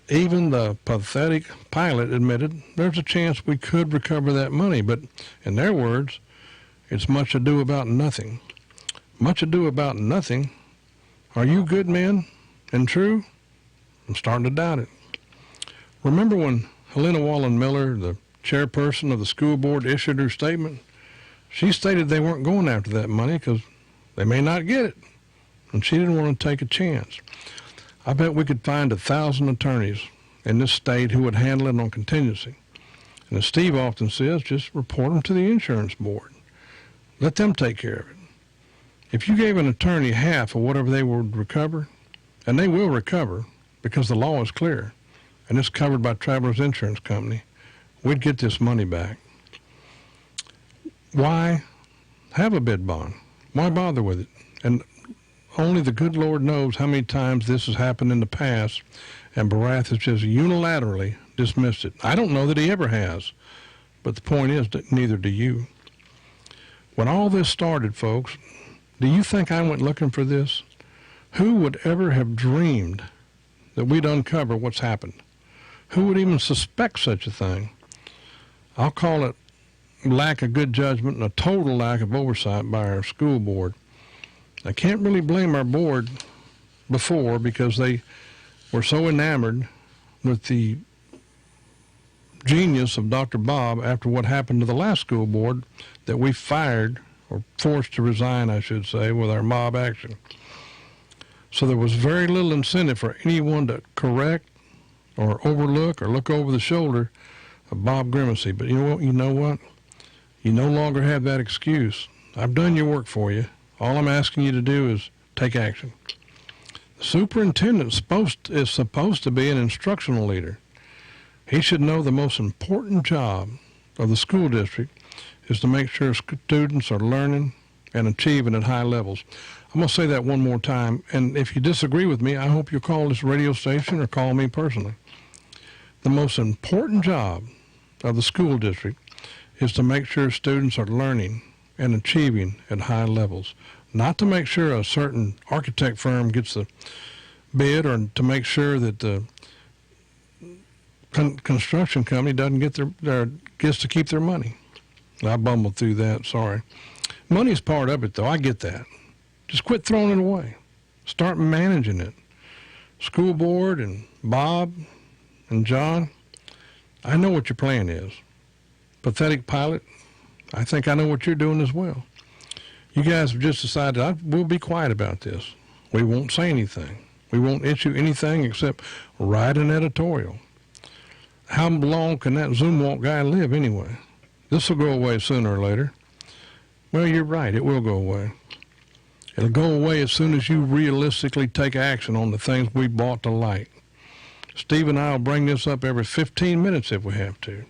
Even the pathetic pilot admitted there's a chance we could recover that money, but in their words, it's much ado about nothing. Much ado about nothing? Are you good men and true? I'm starting to doubt it. Remember when Helena Wallen Miller, the chairperson of the school board, issued her statement? She stated they weren't going after that money because they may not get it, and she didn't want to take a chance. I bet we could find 1,000 attorneys in this state who would handle it on contingency. And as Steve often says, just report them to the insurance board. Let them take care of it. If you gave an attorney half of whatever they would recover, and they will recover because the law is clear, and it's covered by Travelers Insurance Company, we'd get this money back. Why have a bid bond? Why bother with it? And only the good Lord knows how many times this has happened in the past, and Barath has just unilaterally dismissed it. I don't know that he ever has, but the point is that neither do you. When all this started, folks, do you think I went looking for this? Who would ever have dreamed that we'd uncover what's happened? Who would even suspect such a thing? I'll call it lack of good judgment and a total lack of oversight by our school board. I can't really blame our board before because they were so enamored with the genius of Dr. Bob after what happened to the last school board that we fired, or forced to resign, I should say, with our mob action. So there was very little incentive for anyone to correct or overlook or look over the shoulder of Bob Grimacy. But you know what? You no longer have that excuse. I've done your work for you. All I'm asking you to do is take action. The superintendent is supposed to be an instructional leader. He should know the most important job of the school district is to make sure students are learning and achieving at high levels. I'm going to say that one more time, and if you disagree with me, I hope you'll call this radio station or call me personally. The most important job of the school district is to make sure students are learning and achieving at high levels, not to make sure a certain architect firm gets the bid or to make sure that the construction company doesn't get gets to keep their money. I bumbled through that, sorry. Money's part of it, though. I get that. Just quit throwing it away. Start managing it. School board and Bob and John, I know what your plan is. Pathetic pilot, I think I know what you're doing as well. You guys have just decided we'll be quiet about this. We won't say anything. We won't issue anything except write an editorial. How long can that Zoom walk guy live anyway? This will go away sooner or later. Well, you're right. It will go away. It'll go away as soon as you realistically take action on the things we brought to light. Steve and I will bring this up every 15 minutes if we have to,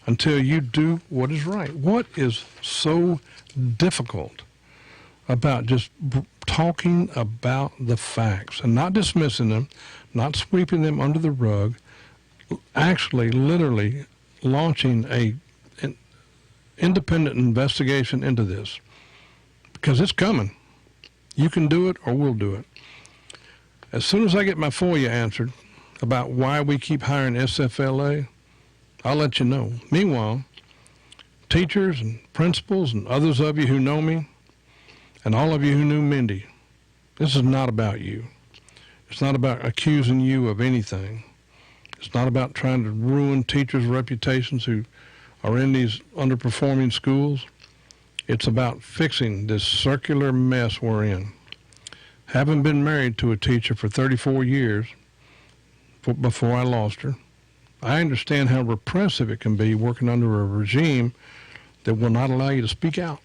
until you do what is right. What is so difficult about just talking about the facts and not dismissing them, not sweeping them under the rug, actually literally launching an independent investigation into this? Because it's coming. You can do it or we'll do it. As soon as I get my FOIA answered, about why we keep hiring SFLA, I'll let you know. Meanwhile, teachers and principals and others of you who know me, and all of you who knew Mindy, this is not about you. It's not about accusing you of anything. It's not about trying to ruin teachers' reputations who are in these underperforming schools. It's about fixing this circular mess we're in. Having been married to a teacher for 34 years before I lost her, I understand how repressive it can be working under a regime that will not allow you to speak out.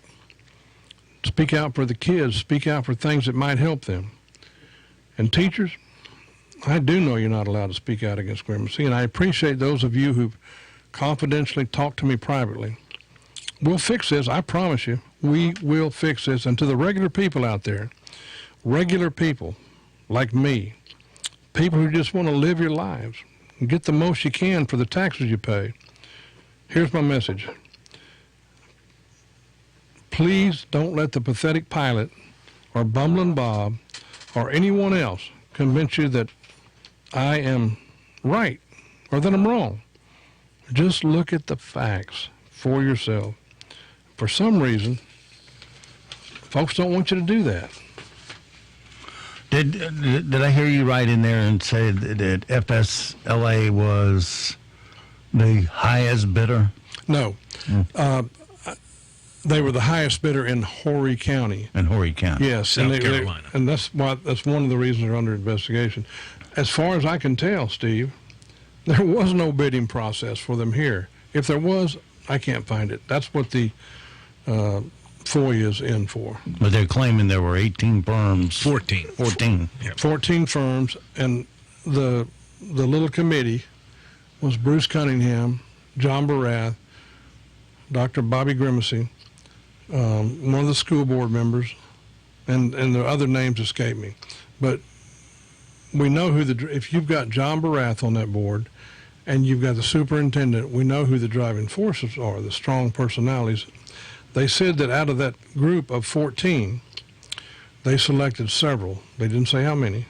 Speak out for the kids. Speak out for things that might help them. And teachers, I do know you're not allowed to speak out against Grimacy, and I appreciate those of you who've confidentially talked to me privately. We'll fix this, I promise you. We will fix this. And to the regular people out there, regular people like me, people who just want to live your lives and get the most you can for the taxes you pay, here's my message. Please don't let the pathetic pilot or Bumbling Bob or anyone else convince you that I am right or that I'm wrong. Just look at the facts for yourself. For some reason, folks don't want you to do that. Did I hear you right in there and say that FSLA was the highest bidder? No. They were the highest bidder in Horry County. In Horry County. Yes. South Carolina. And that's one of the reasons they're under investigation. As far as I can tell, Steve, there was no bidding process for them here. If there was, I can't find it. That's what the FOIA is in for. But they're claiming there were 18 firms. 14. 14. Yep. 14 firms, and the little committee was Bruce Cunningham, John Barath, Dr. Bobby Grimacy, one of the school board members, and the other names escape me. But we know if you've got John Barath on that board and you've got the superintendent, we know who the driving forces are, the strong personalities. They said that out of that group of 14, they selected several. They didn't say how many.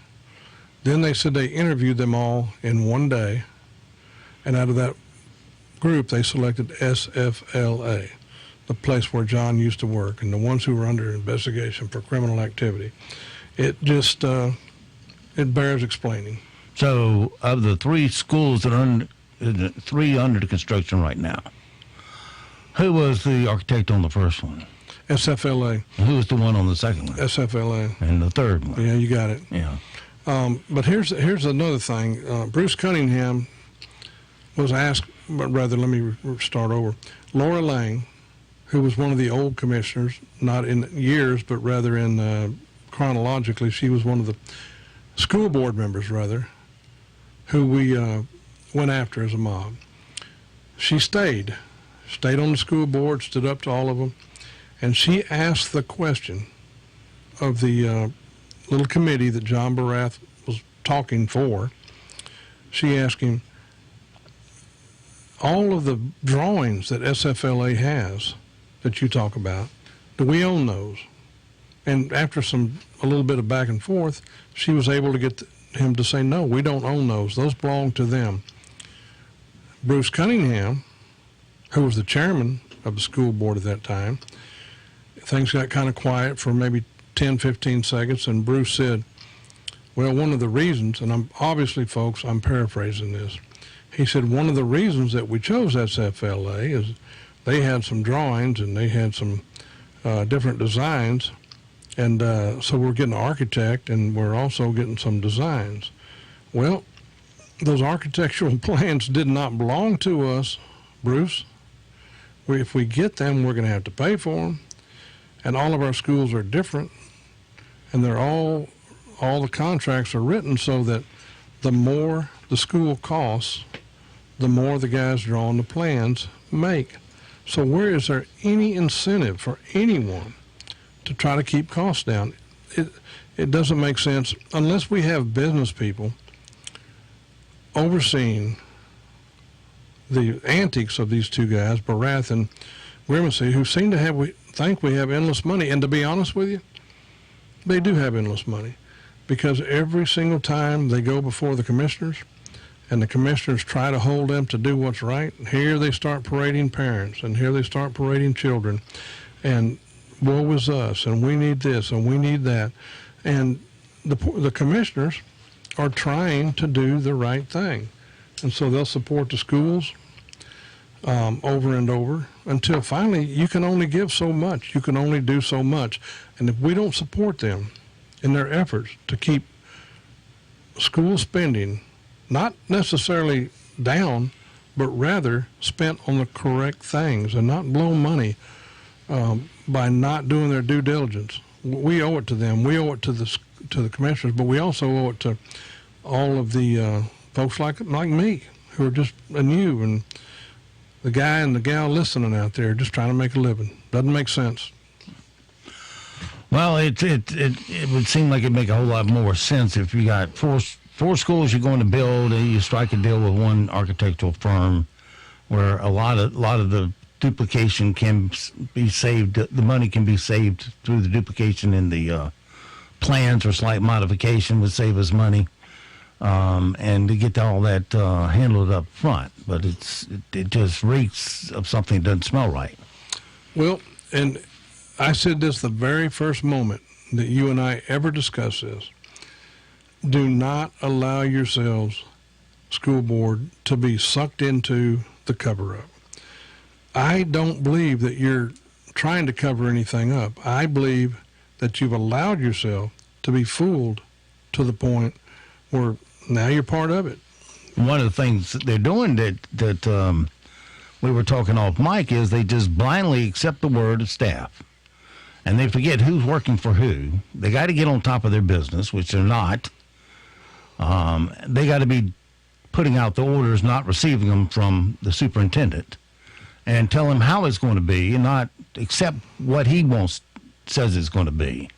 Then they said they interviewed them all in one day, and out of that group, they selected SFLA, the place where John used to work, and the ones who were under investigation for criminal activity. It just, it bears explaining. So, of the 3 schools that are 3 under the construction right now, who was the architect on the first one? SFLA. And who was the one on the second one? SFLA. And the third one? Yeah, you got it. Yeah. But here's another thing. Bruce Cunningham was asked, but rather, let me start over. Laura Lang, who was one of the old commissioners, not in years, but rather in chronologically, she was one of the school board members, rather, who we went after as a mob. She stayed on the school board, stood up to all of them, and she asked the question of the little committee that John Barath was talking for. She asked him, all of the drawings that SFLA has that you talk about, do we own those? And after a little bit of back and forth, she was able to get him to say, no, we don't own those. Those belong to them. Bruce Cunningham, who was the chairman of the school board at that time, things got kind of quiet for maybe 10, 15 seconds, and Bruce said, well, one of the reasons, and I'm obviously, folks, I'm paraphrasing this. He said, one of the reasons that we chose SFLA is they had some drawings and they had some different designs, and so we're getting an architect and we're also getting some designs. Well, those architectural plans did not belong to us, Bruce. If we get them, we're going to have to pay for them, and all of our schools are different, and they're all the contracts are written so that the more the school costs, the more the guys drawing the plans make. So where is there any incentive for anyone to try to keep costs down? It doesn't make sense unless we have business people overseeing the antics of these two guys, Barath and Grimacy, who seem to think we have endless money. And to be honest with you, they do have endless money, because every single time they go before the commissioners, and the commissioners try to hold them to do what's right, here they start parading parents, and here they start parading children, and woe is us, and we need this, and we need that. And the commissioners are trying to do the right thing. And so they'll support the schools over and over until finally you can only give so much. You can only do so much. And if we don't support them in their efforts to keep school spending not necessarily down, but rather spent on the correct things and not blow money by not doing their due diligence. We owe it to them. We owe it to the commissioners, but we also owe it to all of the folks like me who are just, and you and the guy and the gal listening out there just trying to make a living. Doesn't make sense. Well, it would seem like it'd make a whole lot more sense if you got four schools you're going to build, and you strike a deal with one architectural firm where a lot of the duplication can be saved. The money can be saved through the duplication in the plans, or slight modification would save us money, and to get all that handled up front. But it just reeks of something that doesn't smell right. Well, and I said this the very first moment that you and I ever discussed this. Do not allow yourselves, school board, to be sucked into the cover-up. I don't believe that you're trying to cover anything up. I believe that you've allowed yourself to be fooled to the point where now you're part of it. One of the things that they're doing that we were talking off mic is they just blindly accept the word of staff. And they forget who's working for who. They got to get on top of their business, which they're not. They got to be putting out the orders, not receiving them from the superintendent, and tell him how it's going to be, and not accept what he says it's going to be.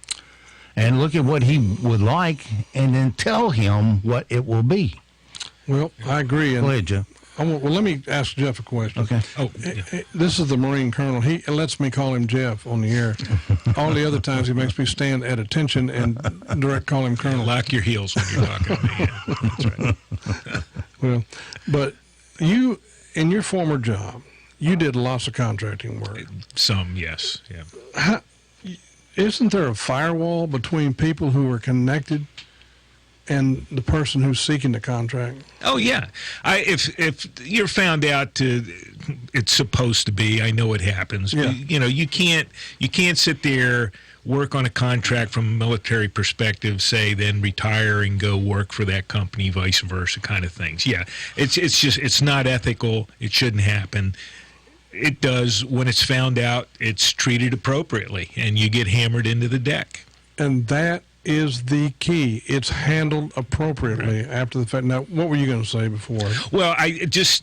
And look at what he would like, and then tell him what it will be. Well, I agree. Go ahead, Jeff. Well, let me ask Jeff a question. Okay. Oh, yeah. This is the Marine Colonel. He lets me call him Jeff on the air. All the other times he makes me stand at attention and direct call him Colonel. Lock your heels when you're talking to me. Yeah, that's right. Well, but you, in your former job, you did lots of contracting work. Some, yes. Yeah. Isn't there a firewall between people who are connected and the person who's seeking the contract? Oh yeah, if you're found out it's supposed to be, I know it happens. Yeah. You can't sit there, work on a contract from a military perspective, say then retire and go work for that company, vice versa, kind of things. Yeah, it's not ethical. It shouldn't happen. It does. When it's found out, it's treated appropriately, and you get hammered into the deck. And that is the key. It's handled appropriately after the fact. Now, what were you going to say before? Well, I just,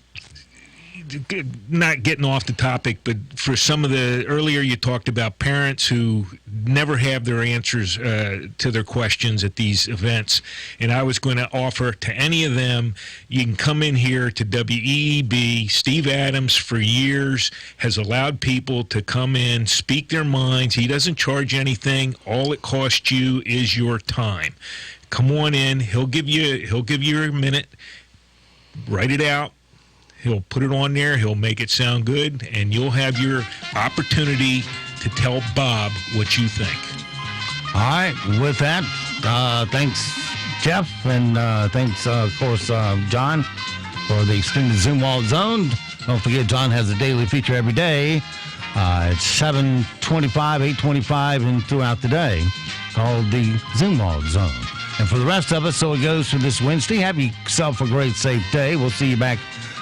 not getting off the topic, but for some of the, earlier you talked about parents who never have their answers to their questions at these events. And I was going to offer to any of them, you can come in here to WEEB. Steve Adams, for years, has allowed people to come in, speak their minds. He doesn't charge anything. All it costs you is your time. Come on in. He'll give you a minute. Write it out. He'll put it on there. He'll make it sound good, and you'll have your opportunity to tell Bob what you think. All right. With that, thanks, Jeff, and thanks, of course, John, for the extended Zoom Wall Zone. Don't forget, John has a daily feature every day. It's 7:25, 8:25, and throughout the day, called the Zoom Wall Zone. And for the rest of us, so it goes for this Wednesday. Have yourself a great, safe day. We'll see you back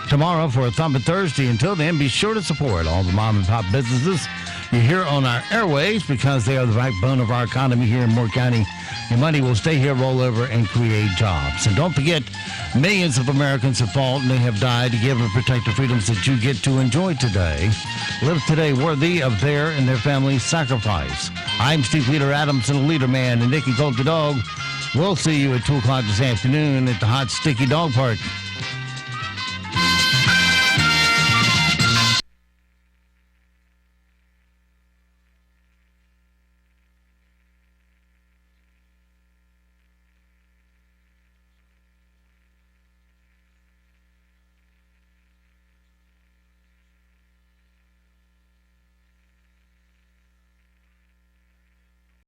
tomorrow for a Thumping Thursday. Until then, be sure to support all the mom and pop businesses you hear on our airways, because they are the backbone of our economy here in Moore County. Your money will stay here, roll over, and create jobs. And don't forget, millions of Americans have fallen and they have died to give and protect the freedoms that you get to enjoy today. Live today worthy of their and their family's sacrifice. I'm Steve Leader Adams, and the Leader Man, and Nicky Colt the Dog. We'll see you at 2 o'clock this afternoon at the Hot Sticky Dog Park.